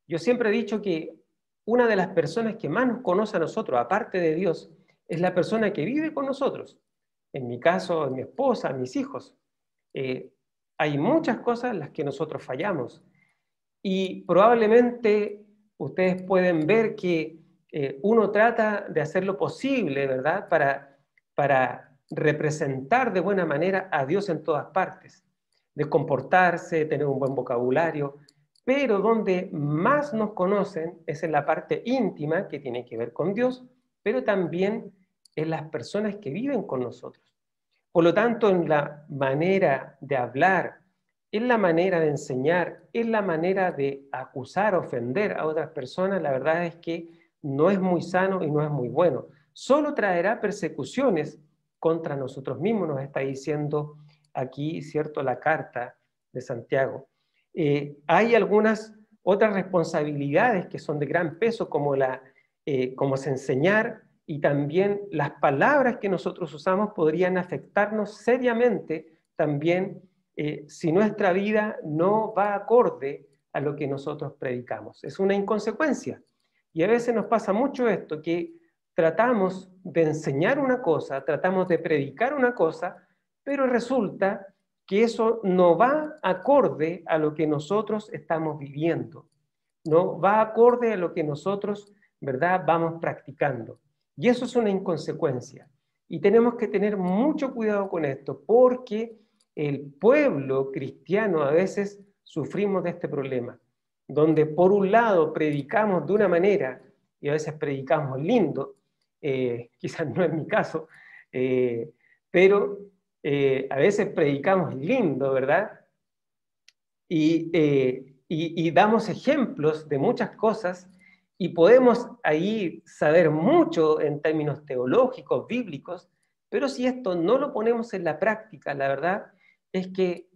Yo siempre he dicho que una de las personas que más nos conoce a nosotros, aparte de Dios, es la persona que vive con nosotros. En mi caso, mi esposa, mis hijos. Hay muchas cosas en las que nosotros fallamos. Y probablemente ustedes pueden ver que uno trata de hacer lo posible, ¿verdad?, para representar de buena manera a Dios en todas partes, de comportarse, tener un buen vocabulario, pero donde más nos conocen es en la parte íntima que tiene que ver con Dios, pero también en las personas que viven con nosotros. Por lo tanto, en la manera de hablar, en la manera de enseñar, en la manera de acusar, ofender a otras personas, la verdad es que no es muy sano y no es muy bueno. Solo traerá persecuciones contra nosotros mismos, nos está diciendo aquí, ¿cierto?, la carta de Santiago. Hay algunas otras responsabilidades que son de gran peso, como es enseñar, y también las palabras que nosotros usamos podrían afectarnos seriamente también si nuestra vida no va acorde a lo que nosotros predicamos. Es una inconsecuencia. Y a veces nos pasa mucho esto, que tratamos de enseñar una cosa, tratamos de predicar una cosa, pero resulta que eso no va acorde a lo que nosotros estamos viviendo, no va acorde a lo que nosotros, ¿verdad?, vamos practicando. Y eso es una inconsecuencia. Y tenemos que tener mucho cuidado con esto, porque el pueblo cristiano a veces sufrimos de este problema, donde por un lado predicamos de una manera, y a veces predicamos lindo, quizás no es mi caso, pero a veces predicamos lindo, ¿verdad? Y damos ejemplos de muchas cosas, y podemos ahí saber mucho en términos teológicos, bíblicos, pero si esto no lo ponemos en la práctica, la verdad es que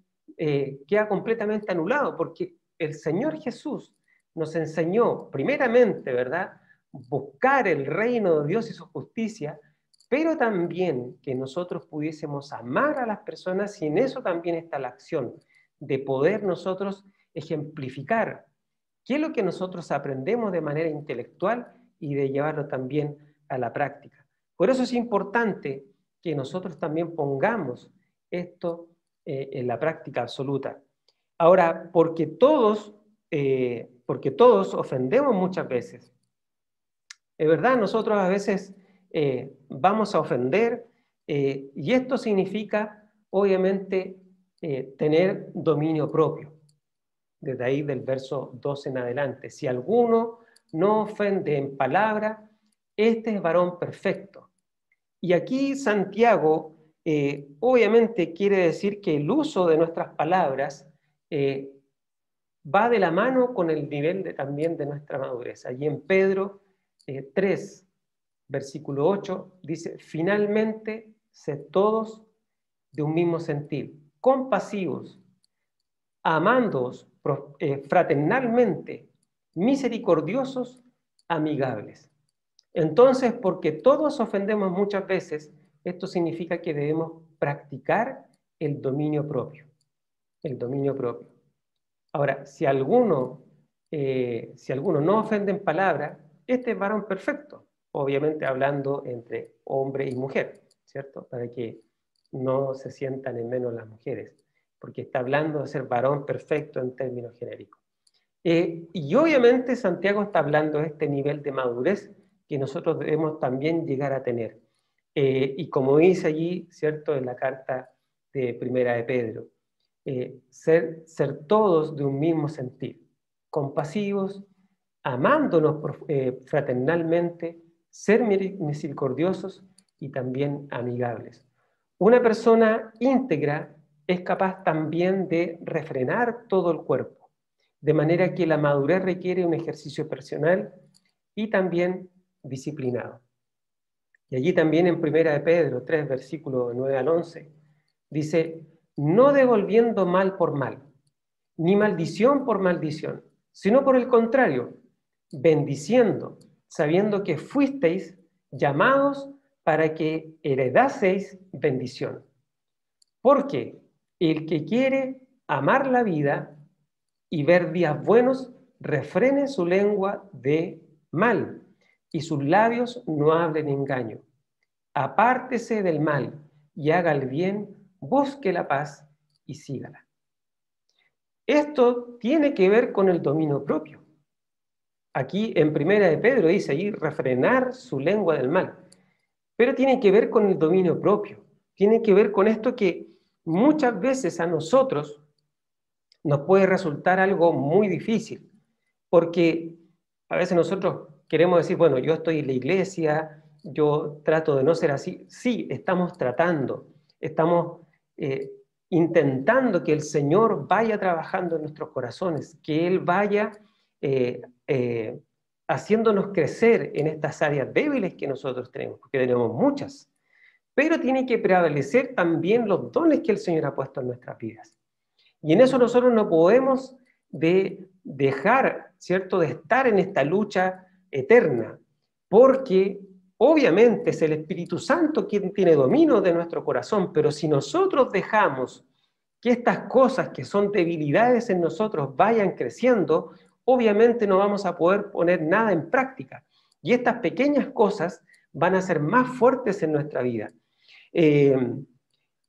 queda completamente anulado, porque el Señor Jesús nos enseñó primeramente, ¿verdad?, buscar el reino de Dios y su justicia, pero también que nosotros pudiésemos amar a las personas, y en eso también está la acción de poder nosotros ejemplificar qué es lo que nosotros aprendemos de manera intelectual y de llevarlo también a la práctica. Por eso es importante que nosotros también pongamos esto en la práctica absoluta. Ahora, porque todos ofendemos muchas veces. Es verdad, nosotros a veces vamos a ofender, y esto significa, obviamente, tener dominio propio. Desde ahí del verso 12 en adelante. Si alguno no ofende en palabra, este es varón perfecto. Y aquí Santiago obviamente quiere decir que el uso de nuestras palabras va de la mano con el nivel también de nuestra madurez. Allí en Pedro 3, versículo 8, dice: finalmente, sed todos de un mismo sentir, compasivos, amándoos fraternalmente, misericordiosos, amigables. Entonces, porque todos ofendemos muchas veces, esto significa que debemos practicar el dominio propio. El dominio propio. Ahora, si alguno no ofende en palabra, este es varón perfecto, obviamente hablando entre hombre y mujer, ¿cierto? Para que no se sientan en menos las mujeres, porque está hablando de ser varón perfecto en términos genéricos. Y obviamente Santiago está hablando de este nivel de madurez que nosotros debemos también llegar a tener. Y como dice allí, ¿cierto?, en la carta de Primera de Pedro, ser todos de un mismo sentir, compasivos, amándonos fraternalmente, ser misericordiosos y también amigables. Una persona íntegra es capaz también de refrenar todo el cuerpo, de manera que la madurez requiere un ejercicio personal y también disciplinado. Y allí también en 1 de Pedro 3, versículo 9 al 11, dice, no devolviendo mal por mal, ni maldición por maldición, sino por el contrario, bendiciendo, sabiendo que fuisteis llamados para que heredaseis bendición. Porque el que quiere amar la vida y ver días buenos, refrene su lengua de mal, y sus labios no hablen engaño. Apártese del mal y haga el bien, busque la paz y sígala. Esto tiene que ver con el dominio propio. Aquí en 1 de Pedro dice ahí, refrenar su lengua del mal. Pero tiene que ver con el dominio propio. Tiene que ver con esto que muchas veces a nosotros nos puede resultar algo muy difícil. Porque a veces nosotros queremos decir, bueno, yo estoy en la iglesia, yo trato de no ser así. Sí, estamos tratando, estamos intentando que el Señor vaya trabajando en nuestros corazones, que Él vaya haciéndonos crecer en estas áreas débiles que nosotros tenemos, porque tenemos muchas. Pero tiene que prevalecer también los dones que el Señor ha puesto en nuestras vidas. Y en eso nosotros no podemos dejar, ¿cierto?, de estar en esta lucha eterna, porque obviamente es el Espíritu Santo quien tiene dominio de nuestro corazón, pero si nosotros dejamos que estas cosas que son debilidades en nosotros vayan creciendo, obviamente no vamos a poder poner nada en práctica. Y estas pequeñas cosas van a ser más fuertes en nuestra vida.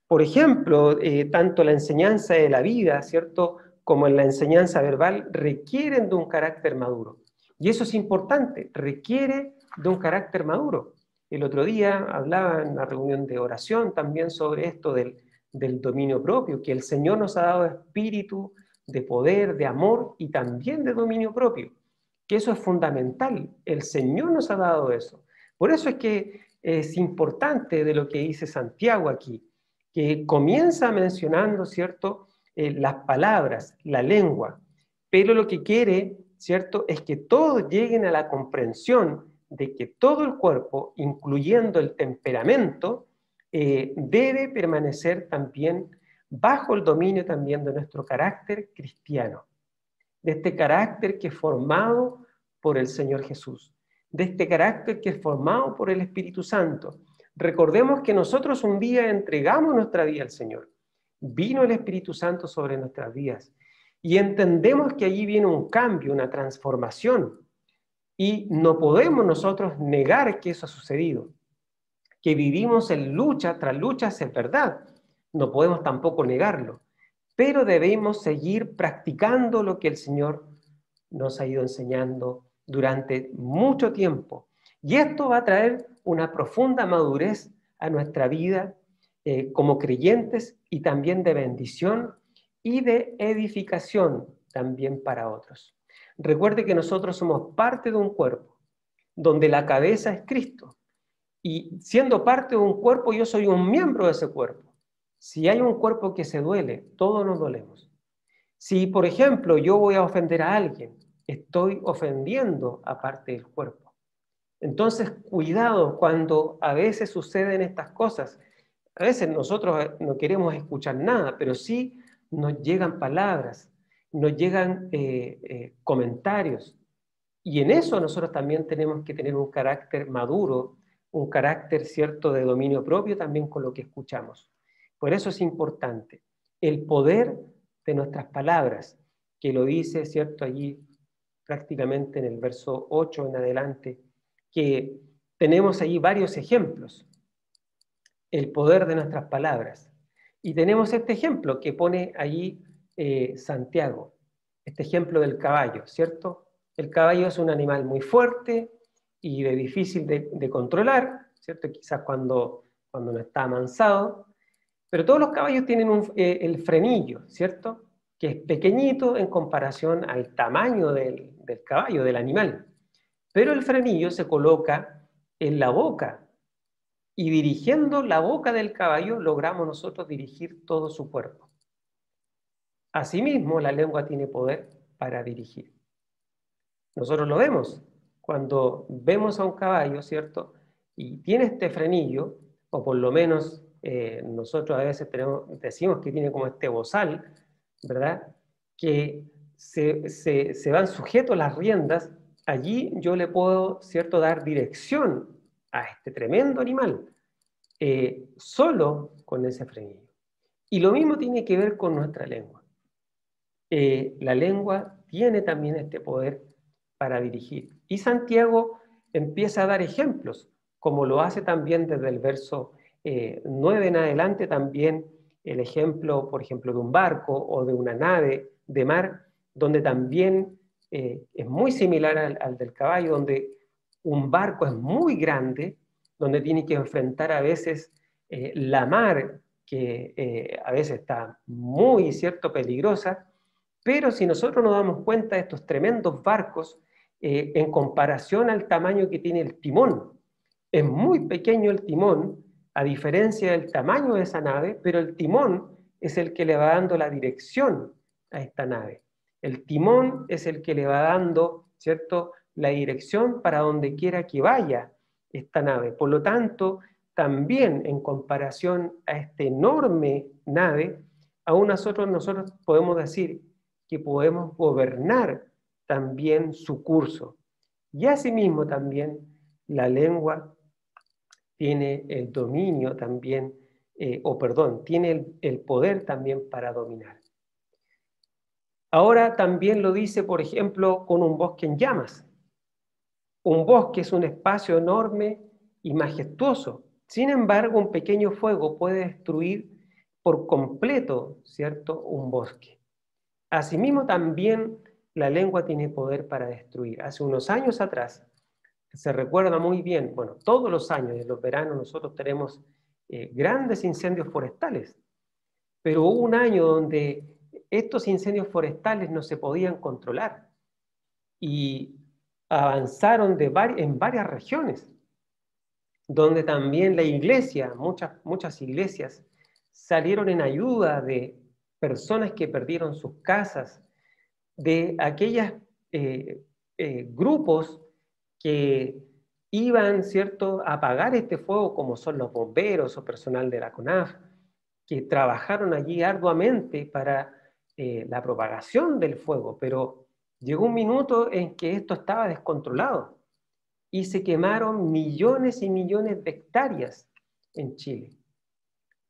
Por ejemplo, tanto la enseñanza de la vida, ¿cierto?, como en la enseñanza verbal, requieren de un carácter maduro. Y eso es importante, requiere de un carácter maduro. El otro día hablaba en una reunión de oración también sobre esto del dominio propio, que el Señor nos ha dado espíritu de poder, de amor y también de dominio propio, que eso es fundamental. El Señor nos ha dado eso. Por eso es que es importante de lo que dice Santiago aquí, que comienza mencionando, ¿cierto?, las palabras, la lengua, pero lo que quiere, ¿cierto?, es que todos lleguen a la comprensión de que todo el cuerpo, incluyendo el temperamento, debe permanecer también bajo el dominio también de nuestro carácter cristiano, de este carácter que es formado por el Señor Jesús, de este carácter que es formado por el Espíritu Santo. Recordemos que nosotros un día entregamos nuestra vida al Señor. Vino el Espíritu Santo sobre nuestras vidas y entendemos que allí viene un cambio, una transformación, y no podemos nosotros negar que eso ha sucedido. Que vivimos en lucha tras lucha es verdad, no podemos tampoco negarlo, pero debemos seguir practicando lo que el Señor nos ha ido enseñando durante mucho tiempo. Y esto va a traer una profunda madurez a nuestra vida como creyentes y también de bendición y de edificación también para otros. Recuerde que nosotros somos parte de un cuerpo, donde la cabeza es Cristo. Y siendo parte de un cuerpo, yo soy un miembro de ese cuerpo. Si hay un cuerpo que se duele, todos nos dolemos. Si, por ejemplo, yo voy a ofender a alguien, estoy ofendiendo a parte del cuerpo. Entonces, cuidado cuando a veces suceden estas cosas. A veces nosotros no queremos escuchar nada, pero sí nos llegan palabras, nos llegan comentarios. Y en eso nosotros también tenemos que tener un carácter maduro, un carácter cierto de dominio propio también con lo que escuchamos. Por eso es importante el poder de nuestras palabras, que lo dice, cierto, allí prácticamente en el verso 8 en adelante, que tenemos allí varios ejemplos. El poder de nuestras palabras. Y tenemos este ejemplo que pone allí Santiago, este ejemplo del caballo, ¿cierto? El caballo es un animal muy fuerte y de difícil de controlar, ¿cierto? Quizás cuando no está amansado, pero todos los caballos tienen el frenillo, ¿cierto? Que es pequeñito en comparación al tamaño del caballo, del animal. Pero el frenillo se coloca en la boca, y dirigiendo la boca del caballo logramos nosotros dirigir todo su cuerpo. Asimismo, la lengua tiene poder para dirigir. Nosotros lo vemos cuando vemos a un caballo, ¿cierto? y tiene este frenillo, o por lo menos nosotros a veces decimos que tiene como este bozal, ¿verdad? Que se van sujetos las riendas, allí yo le puedo, ¿cierto?, dar dirección a este tremendo animal, solo con ese frenillo. Y lo mismo tiene que ver con nuestra lengua. La lengua tiene también este poder para dirigir. Y Santiago empieza a dar ejemplos, como lo hace también desde el verso 9 en adelante, también el ejemplo, por ejemplo, de un barco o de una nave de mar, donde también es muy similar al del caballo, donde un barco es muy grande, donde tiene que enfrentar a veces la mar, que a veces está muy, ¿cierto?, peligrosa, pero si nosotros nos damos cuenta de estos tremendos barcos, en comparación al tamaño que tiene el timón, es muy pequeño el timón, a diferencia del tamaño de esa nave, pero el timón es el que le va dando la dirección a esta nave. El timón es el que le va dando, ¿cierto?, la dirección para donde quiera que vaya esta nave. Por lo tanto, también en comparación a esta enorme nave, aún nosotros podemos decir que podemos gobernar también su curso. Y asimismo también la lengua tiene el dominio también, tiene el poder también para dominar. Ahora también lo dice, por ejemplo, con un bosque en llamas. Un bosque es un espacio enorme y majestuoso. Sin embargo, un pequeño fuego puede destruir por completo, ¿cierto?, un bosque. Asimismo, también la lengua tiene poder para destruir. Hace unos años atrás, se recuerda muy bien, bueno, todos los años, en los veranos, nosotros tenemos grandes incendios forestales, pero hubo un año donde estos incendios forestales no se podían controlar y avanzaron en varias regiones, donde también la iglesia, muchas iglesias, salieron en ayuda de personas que perdieron sus casas, de aquellos grupos que iban, ¿cierto?, a apagar este fuego, como son los bomberos o personal de la CONAF, que trabajaron allí arduamente para la propagación del fuego, pero llegó un minuto en que esto estaba descontrolado y se quemaron millones y millones de hectáreas en Chile.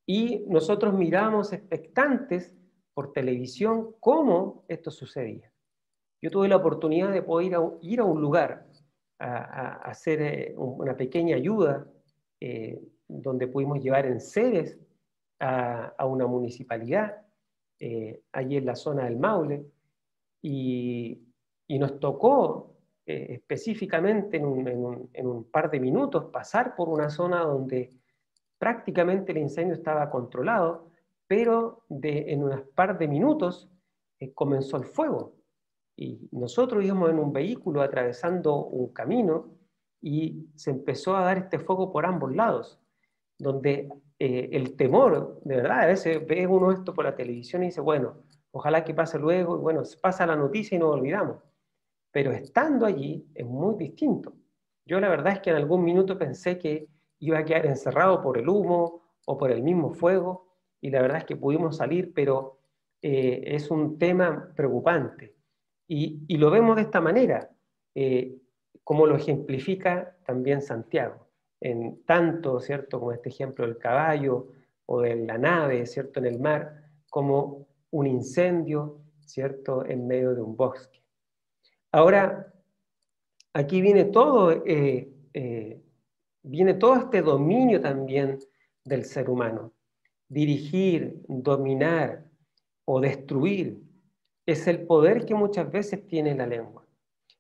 Y nosotros miramos expectantes por televisión cómo esto sucedía. Yo tuve la oportunidad de poder ir a un lugar a hacer una pequeña ayuda donde pudimos llevar enseres a una municipalidad allí en la zona del Maule y nos tocó específicamente en un par de minutos pasar por una zona donde prácticamente el incendio estaba controlado, pero en unas par de minutos comenzó el fuego. Y nosotros íbamos en un vehículo atravesando un camino y se empezó a dar este fuego por ambos lados, donde el temor, de verdad, a veces ve uno esto por la televisión y dice, bueno, ojalá que pase luego, y bueno, pasa la noticia y nos olvidamos. Pero estando allí es muy distinto. Yo la verdad es que en algún minuto pensé que iba a quedar encerrado por el humo o por el mismo fuego, y la verdad es que pudimos salir, pero es un tema preocupante. Y lo vemos de esta manera, como lo ejemplifica también Santiago, en tanto, ¿cierto?, como este ejemplo del caballo o de la nave, ¿cierto?, en el mar, como un incendio, ¿cierto?, en medio de un bosque. Ahora, aquí viene todo este dominio también del ser humano. Dirigir, dominar o destruir es el poder que muchas veces tiene la lengua.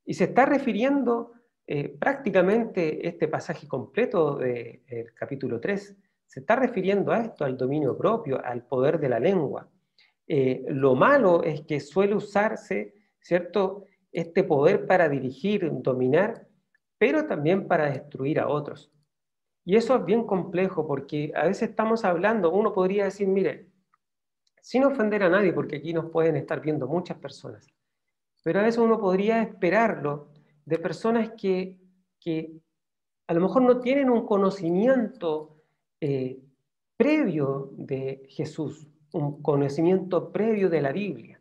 Y se está refiriendo prácticamente este pasaje completo del capítulo 3, se está refiriendo a esto, al dominio propio, al poder de la lengua. Lo malo es que suele usarse, ¿cierto?, este poder para dirigir, dominar, pero también para destruir a otros. Y eso es bien complejo porque a veces estamos hablando, uno podría decir, mire, sin ofender a nadie, porque aquí nos pueden estar viendo muchas personas, pero a veces uno podría esperarlo de personas que a lo mejor no tienen un conocimiento previo de Jesús, un conocimiento previo de la Biblia.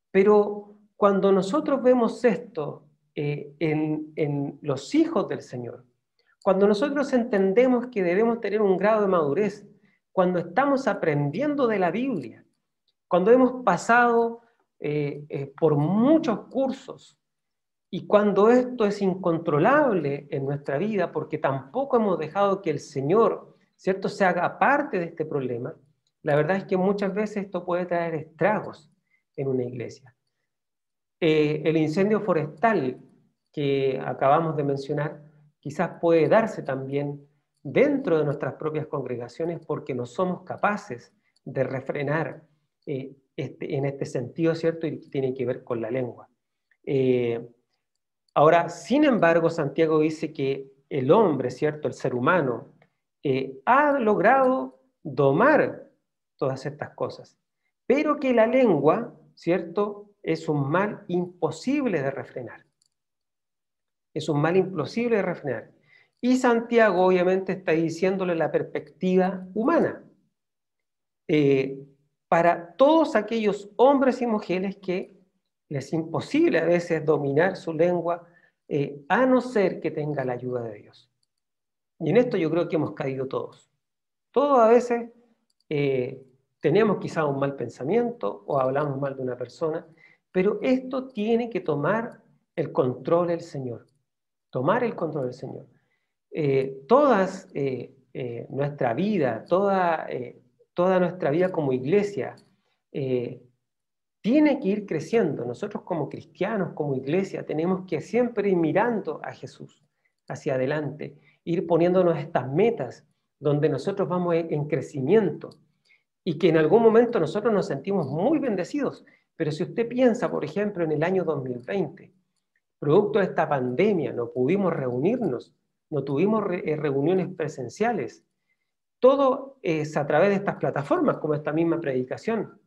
Pero cuando nosotros vemos esto en los hijos del Señor, cuando nosotros entendemos que debemos tener un grado de madurez, cuando estamos aprendiendo de la Biblia, cuando hemos pasado por muchos cursos, y cuando esto es incontrolable en nuestra vida, porque tampoco hemos dejado que el Señor, ¿cierto?, se haga parte de este problema, la verdad es que muchas veces esto puede traer estragos en una iglesia. El incendio forestal que acabamos de mencionar, quizás puede darse también dentro de nuestras propias congregaciones porque no somos capaces de refrenar en este sentido, ¿cierto?, y que tiene que ver con la lengua. Ahora, sin embargo, Santiago dice que el hombre, ¿cierto?, el ser humano, ha logrado domar todas estas cosas, pero que la lengua, ¿cierto?, es un mal imposible de refrenar. Es un mal imposible de refrenar. Y Santiago obviamente está diciéndole la perspectiva humana. Para todos aquellos hombres y mujeres que les es imposible a veces dominar su lengua, a no ser que tenga la ayuda de Dios. Y en esto yo creo que hemos caído todos. Todos a veces tenemos quizá un mal pensamiento o hablamos mal de una persona, pero esto tiene que tomar el control del Señor. Tomar el control del Señor. Nuestra vida, toda nuestra vida como iglesia, tiene que ir creciendo. Nosotros como cristianos, como iglesia, tenemos que siempre ir mirando a Jesús hacia adelante, ir poniéndonos estas metas donde nosotros vamos en crecimiento y que en algún momento nosotros nos sentimos muy bendecidos. Pero si usted piensa, por ejemplo, en el año 2020, producto de esta pandemia, no pudimos reunirnos, no tuvimos reuniones presenciales. Todo es a través de estas plataformas, como esta misma predicación.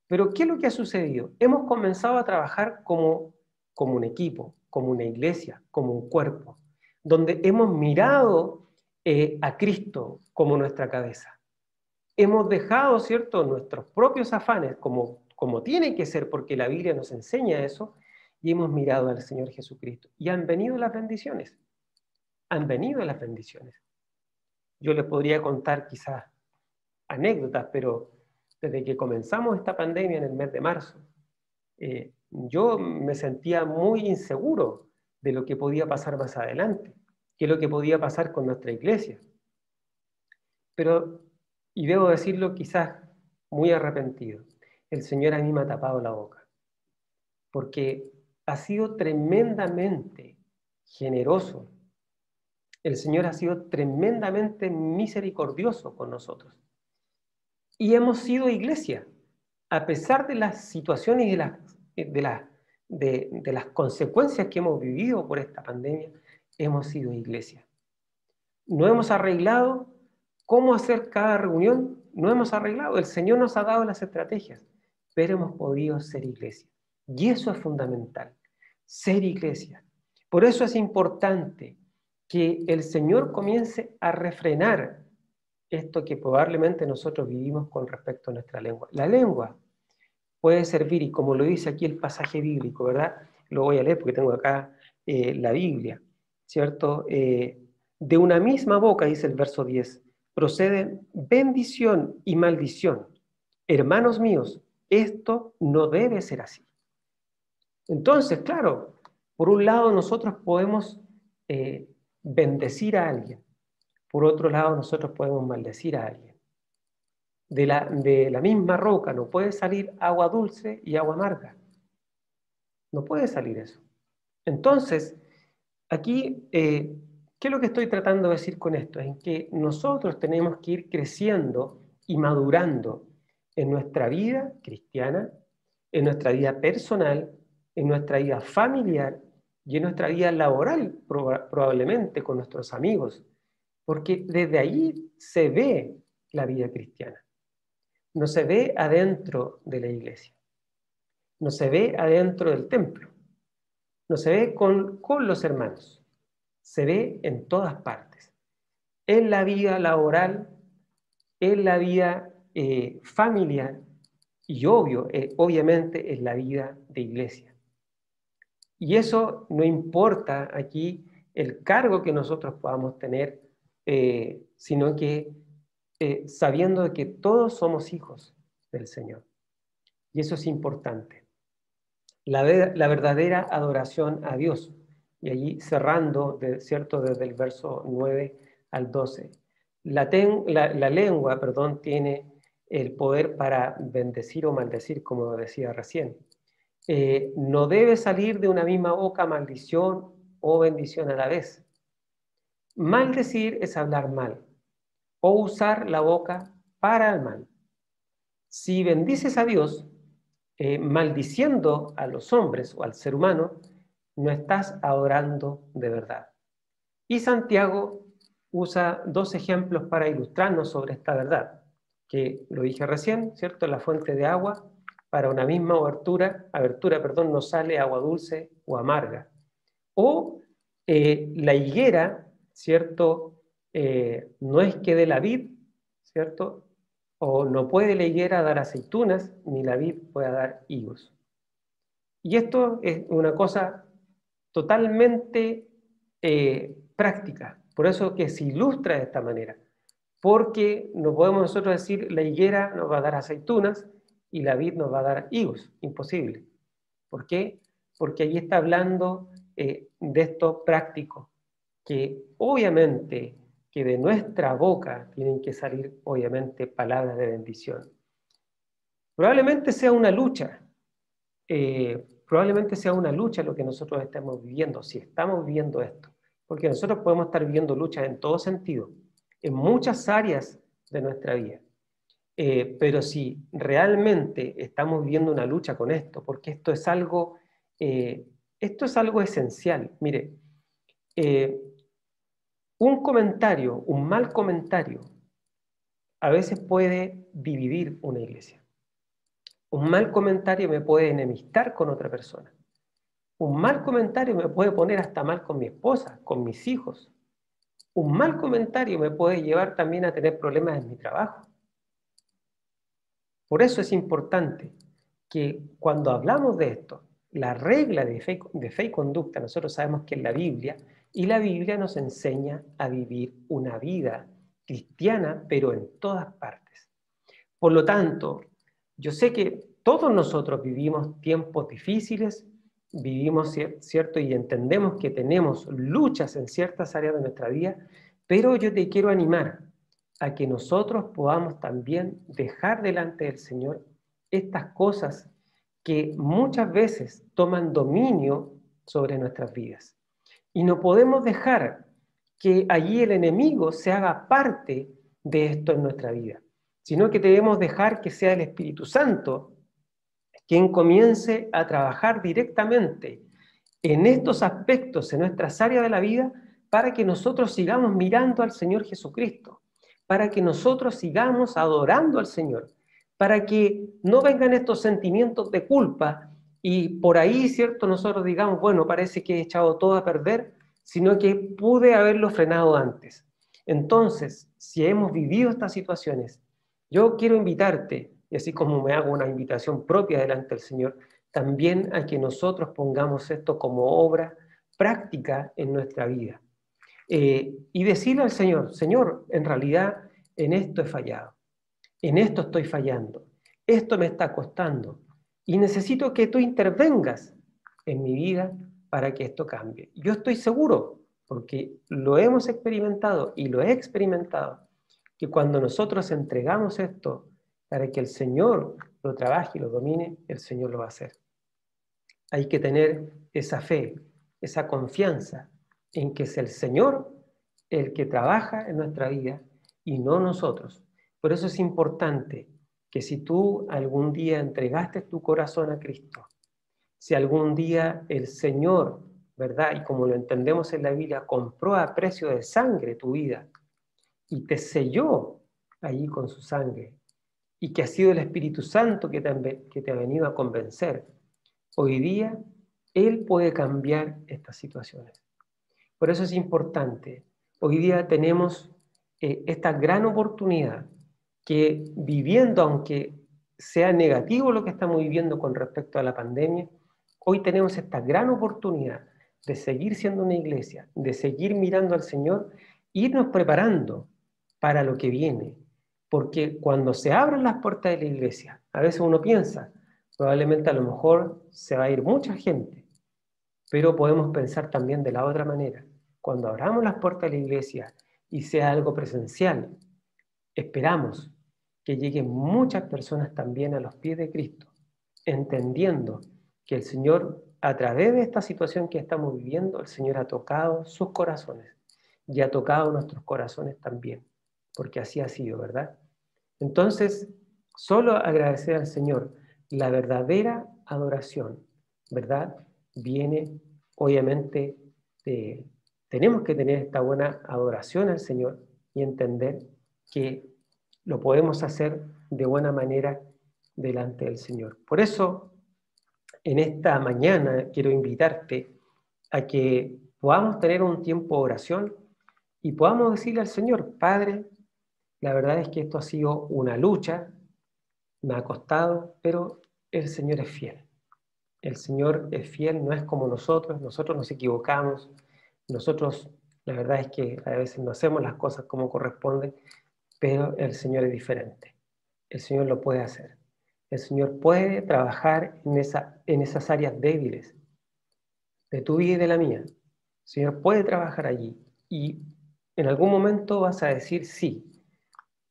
Pero ¿qué es lo que ha sucedido? Hemos comenzado a trabajar como un equipo, como una iglesia, como un cuerpo, donde hemos mirado a Cristo como nuestra cabeza. Hemos dejado, ¿cierto?, nuestros propios afanes, como tiene que ser, porque la Biblia nos enseña eso, y hemos mirado al Señor Jesucristo. Y han venido las bendiciones. Han venido las bendiciones. Yo les podría contar quizás anécdotas, pero desde que comenzamos esta pandemia en el mes de marzo, yo me sentía muy inseguro de lo que podía pasar más adelante, qué es lo que podía pasar con nuestra iglesia. Pero, y debo decirlo quizás muy arrepentido, el Señor a mí me ha tapado la boca, porque ha sido tremendamente generoso. El Señor ha sido tremendamente misericordioso con nosotros. Y hemos sido iglesia, a pesar de las situaciones y de las consecuencias que hemos vivido por esta pandemia, hemos sido iglesia. No hemos arreglado cómo hacer cada reunión, no hemos arreglado. El Señor nos ha dado las estrategias, pero hemos podido ser iglesia. Y eso es fundamental, ser iglesia. Por eso es importante que el Señor comience a refrenar esto que probablemente nosotros vivimos con respecto a nuestra lengua. La lengua puede servir, y como lo dice aquí el pasaje bíblico, ¿verdad? Lo voy a leer porque tengo acá la Biblia, ¿cierto? De una misma boca, dice el verso 10, proceden bendición y maldición. Hermanos míos, esto no debe ser así. Entonces, claro, por un lado nosotros podemos bendecir a alguien. Por otro lado, nosotros podemos maldecir a alguien. De la misma roca no puede salir agua dulce y agua amarga. No puede salir eso. Entonces, aquí, ¿qué es lo que estoy tratando de decir con esto? Es que nosotros tenemos que ir creciendo y madurando en nuestra vida cristiana, en nuestra vida personal, en nuestra vida familiar y en nuestra vida laboral, probablemente con nuestros amigos. Porque desde ahí se ve la vida cristiana. No se ve adentro de la iglesia. No se ve adentro del templo. No se ve con los hermanos. se ve en todas partes. En la vida laboral, en la vida familiar y obviamente en la vida de iglesia. Y eso no importa aquí el cargo que nosotros podamos tener, sino que sabiendo de que todos somos hijos del Señor. Y eso es importante. La verdadera adoración a Dios. Y allí cerrando, ¿cierto?, desde el verso 9 al 12. La lengua, tiene el poder para bendecir o maldecir, como decía recién. No debe salir de una misma boca maldición o bendición a la vez. Maldecir es hablar mal o usar la boca para el mal. Si bendices a Dios, maldiciendo a los hombres o al ser humano, no estás adorando de verdad. Y Santiago usa 2 ejemplos para ilustrarnos sobre esta verdad, que lo dije recién, ¿cierto? La fuente de agua, para una misma abertura, no sale agua dulce o amarga. O la higuera, ¿cierto? No es que dé la vid, ¿cierto? O no puede la higuera dar aceitunas, ni la vid puede dar higos. Y esto es una cosa totalmente práctica, por eso que se ilustra de esta manera, porque no podemos nosotros decir la higuera nos va a dar aceitunas y la vid nos va a dar higos, imposible. ¿Por qué? Porque allí está hablando de esto práctico, que obviamente que de nuestra boca tienen que salir obviamente palabras de bendición. Probablemente sea una lucha, lo que nosotros estamos viviendo, si estamos viviendo esto, porque nosotros podemos estar viviendo luchas en todo sentido, en muchas áreas de nuestra vida, pero si realmente estamos viviendo una lucha con esto, porque esto es algo esencial. Mire, un mal comentario a veces puede dividir una iglesia. Un mal comentario me puede enemistar con otra persona. Un mal comentario me puede poner hasta mal con mi esposa, con mis hijos. Un mal comentario me puede llevar también a tener problemas en mi trabajo. Por eso es importante que cuando hablamos de esto, la regla de fe y conducta, nosotros sabemos que es la Biblia, y la Biblia nos enseña a vivir una vida cristiana, pero en todas partes. Por lo tanto, yo sé que todos nosotros vivimos tiempos difíciles, vivimos, ¿cierto? Y entendemos que tenemos luchas en ciertas áreas de nuestra vida, pero yo te quiero animar a que nosotros podamos también dejar delante del Señor estas cosas que muchas veces toman dominio sobre nuestras vidas. Y no podemos dejar que allí el enemigo se haga parte de esto en nuestra vida, sino que debemos dejar que sea el Espíritu Santo quien comience a trabajar directamente en estos aspectos, en nuestras áreas de la vida, para que nosotros sigamos mirando al Señor Jesucristo, para que nosotros sigamos adorando al Señor, para que no vengan estos sentimientos de culpa y por ahí, ¿cierto?, nosotros digamos, bueno, parece que he echado todo a perder, sino que pude haberlo frenado antes. Entonces, si hemos vivido estas situaciones, yo quiero invitarte, y así como me hago una invitación propia delante del Señor, también a que nosotros pongamos esto como obra práctica en nuestra vida. Y decirle al Señor, Señor, en realidad en esto he fallado, en esto estoy fallando, esto me está costando, y necesito que tú intervengas en mi vida para que esto cambie. Yo estoy seguro, porque lo hemos experimentado y lo he experimentado, que cuando nosotros entregamos esto para que el Señor lo trabaje y lo domine, el Señor lo va a hacer. Hay que tener esa fe, esa confianza en que es el Señor el que trabaja en nuestra vida y no nosotros. Por eso es importante que si tú algún día entregaste tu corazón a Cristo, si algún día el Señor, ¿verdad? Y como lo entendemos en la Biblia, compró a precio de sangre tu vida y te selló allí con su sangre, y que ha sido el Espíritu Santo que te ha venido a convencer, hoy día Él puede cambiar estas situaciones. Por eso es importante. Hoy día tenemos esta gran oportunidad que viviendo, aunque sea negativo lo que estamos viviendo con respecto a la pandemia, hoy tenemos esta gran oportunidad de seguir siendo una iglesia, de seguir mirando al Señor, irnos preparando para lo que viene. Porque cuando se abran las puertas de la iglesia, a veces uno piensa, probablemente a lo mejor se va a ir mucha gente, pero podemos pensar también de la otra manera. Cuando abramos las puertas de la iglesia y sea algo presencial, esperamos que lleguen muchas personas también a los pies de Cristo, entendiendo que el Señor, a través de esta situación que estamos viviendo, el Señor ha tocado sus corazones y ha tocado nuestros corazones también, porque así ha sido, ¿verdad? Entonces, solo agradecer al Señor. La verdadera adoración, ¿verdad? Viene, obviamente, tenemos que tener esta buena adoración al Señor y entender que lo podemos hacer de buena manera delante del Señor. Por eso, en esta mañana quiero invitarte a que podamos tener un tiempo de oración y podamos decirle al Señor, Padre, la verdad es que esto ha sido una lucha, me ha costado, pero el Señor es fiel. El Señor es fiel, no es como nosotros nos equivocamos, nosotros la verdad es que a veces no hacemos las cosas como corresponden, pero el Señor es diferente. El Señor lo puede hacer. El Señor puede trabajar en esas áreas débiles de tu vida y de la mía. El Señor puede trabajar allí y en algún momento vas a decir, sí,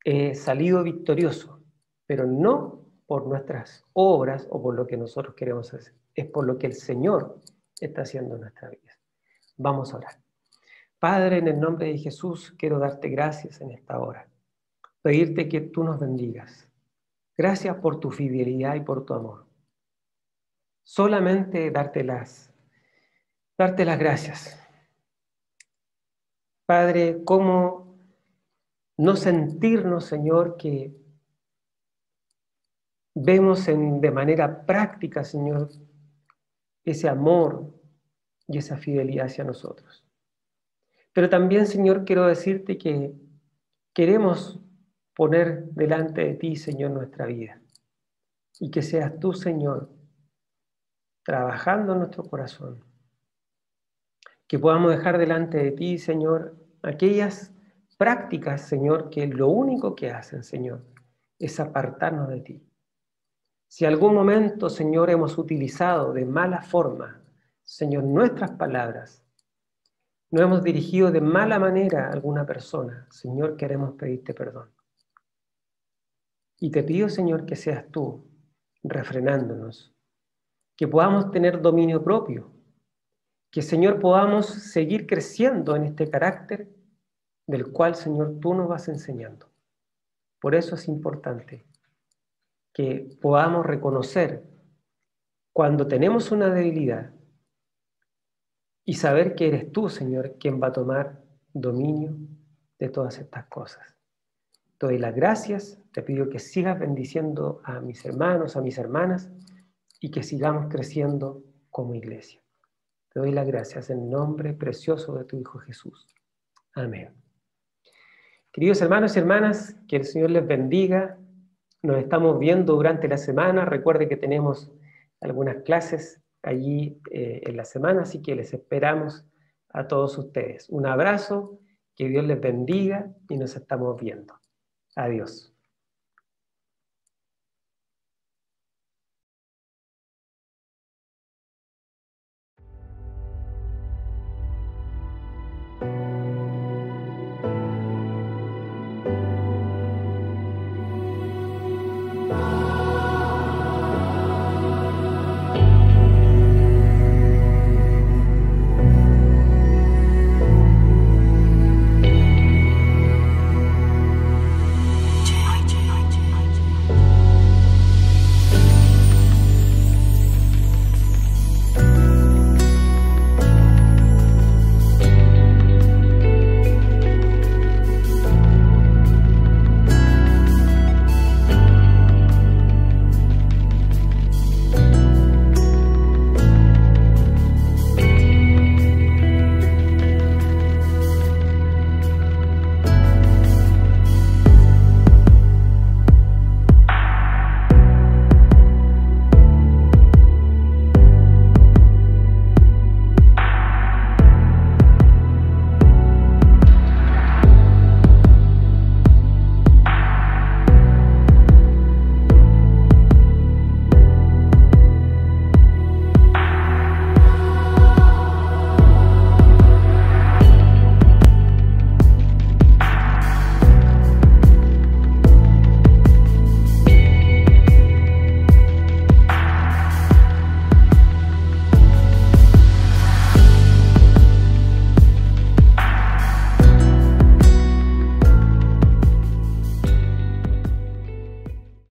he salido victorioso, pero no por nuestras obras o por lo que nosotros queremos hacer, es por lo que el Señor está haciendo en nuestra vida. Vamos a orar. Padre, en el nombre de Jesús, quiero darte gracias en esta hora. Pedirte que tú nos bendigas. Gracias por tu fidelidad y por tu amor. Solamente darte las gracias. Padre, ¿cómo no sentirnos, Señor, que vemos de manera práctica, Señor, ese amor y esa fidelidad hacia nosotros? Pero también, Señor, quiero decirte que queremos poner delante de ti, Señor, nuestra vida. Y que seas tú, Señor, trabajando en nuestro corazón. Que podamos dejar delante de ti, Señor, aquellas prácticas, Señor, que lo único que hacen, Señor, es apartarnos de ti. Si algún momento, Señor, hemos utilizado de mala forma, Señor, nuestras palabras, no hemos dirigido de mala manera a alguna persona, Señor, queremos pedirte perdón. Y te pido, Señor, que seas tú refrenándonos, que podamos tener dominio propio, que, Señor, podamos seguir creciendo en este carácter del cual, Señor, tú nos vas enseñando. Por eso es importante que podamos reconocer cuando tenemos una debilidad y saber que eres tú, Señor, quien va a tomar dominio de todas estas cosas. Te doy las gracias, te pido que sigas bendiciendo a mis hermanos, a mis hermanas y que sigamos creciendo como iglesia. Te doy las gracias en nombre precioso de tu Hijo Jesús. Amén. Queridos hermanos y hermanas, que el Señor les bendiga. Nos estamos viendo durante la semana. Recuerde que tenemos algunas clases allí en la semana, así que les esperamos a todos ustedes. Un abrazo, que Dios les bendiga y nos estamos viendo. Adiós.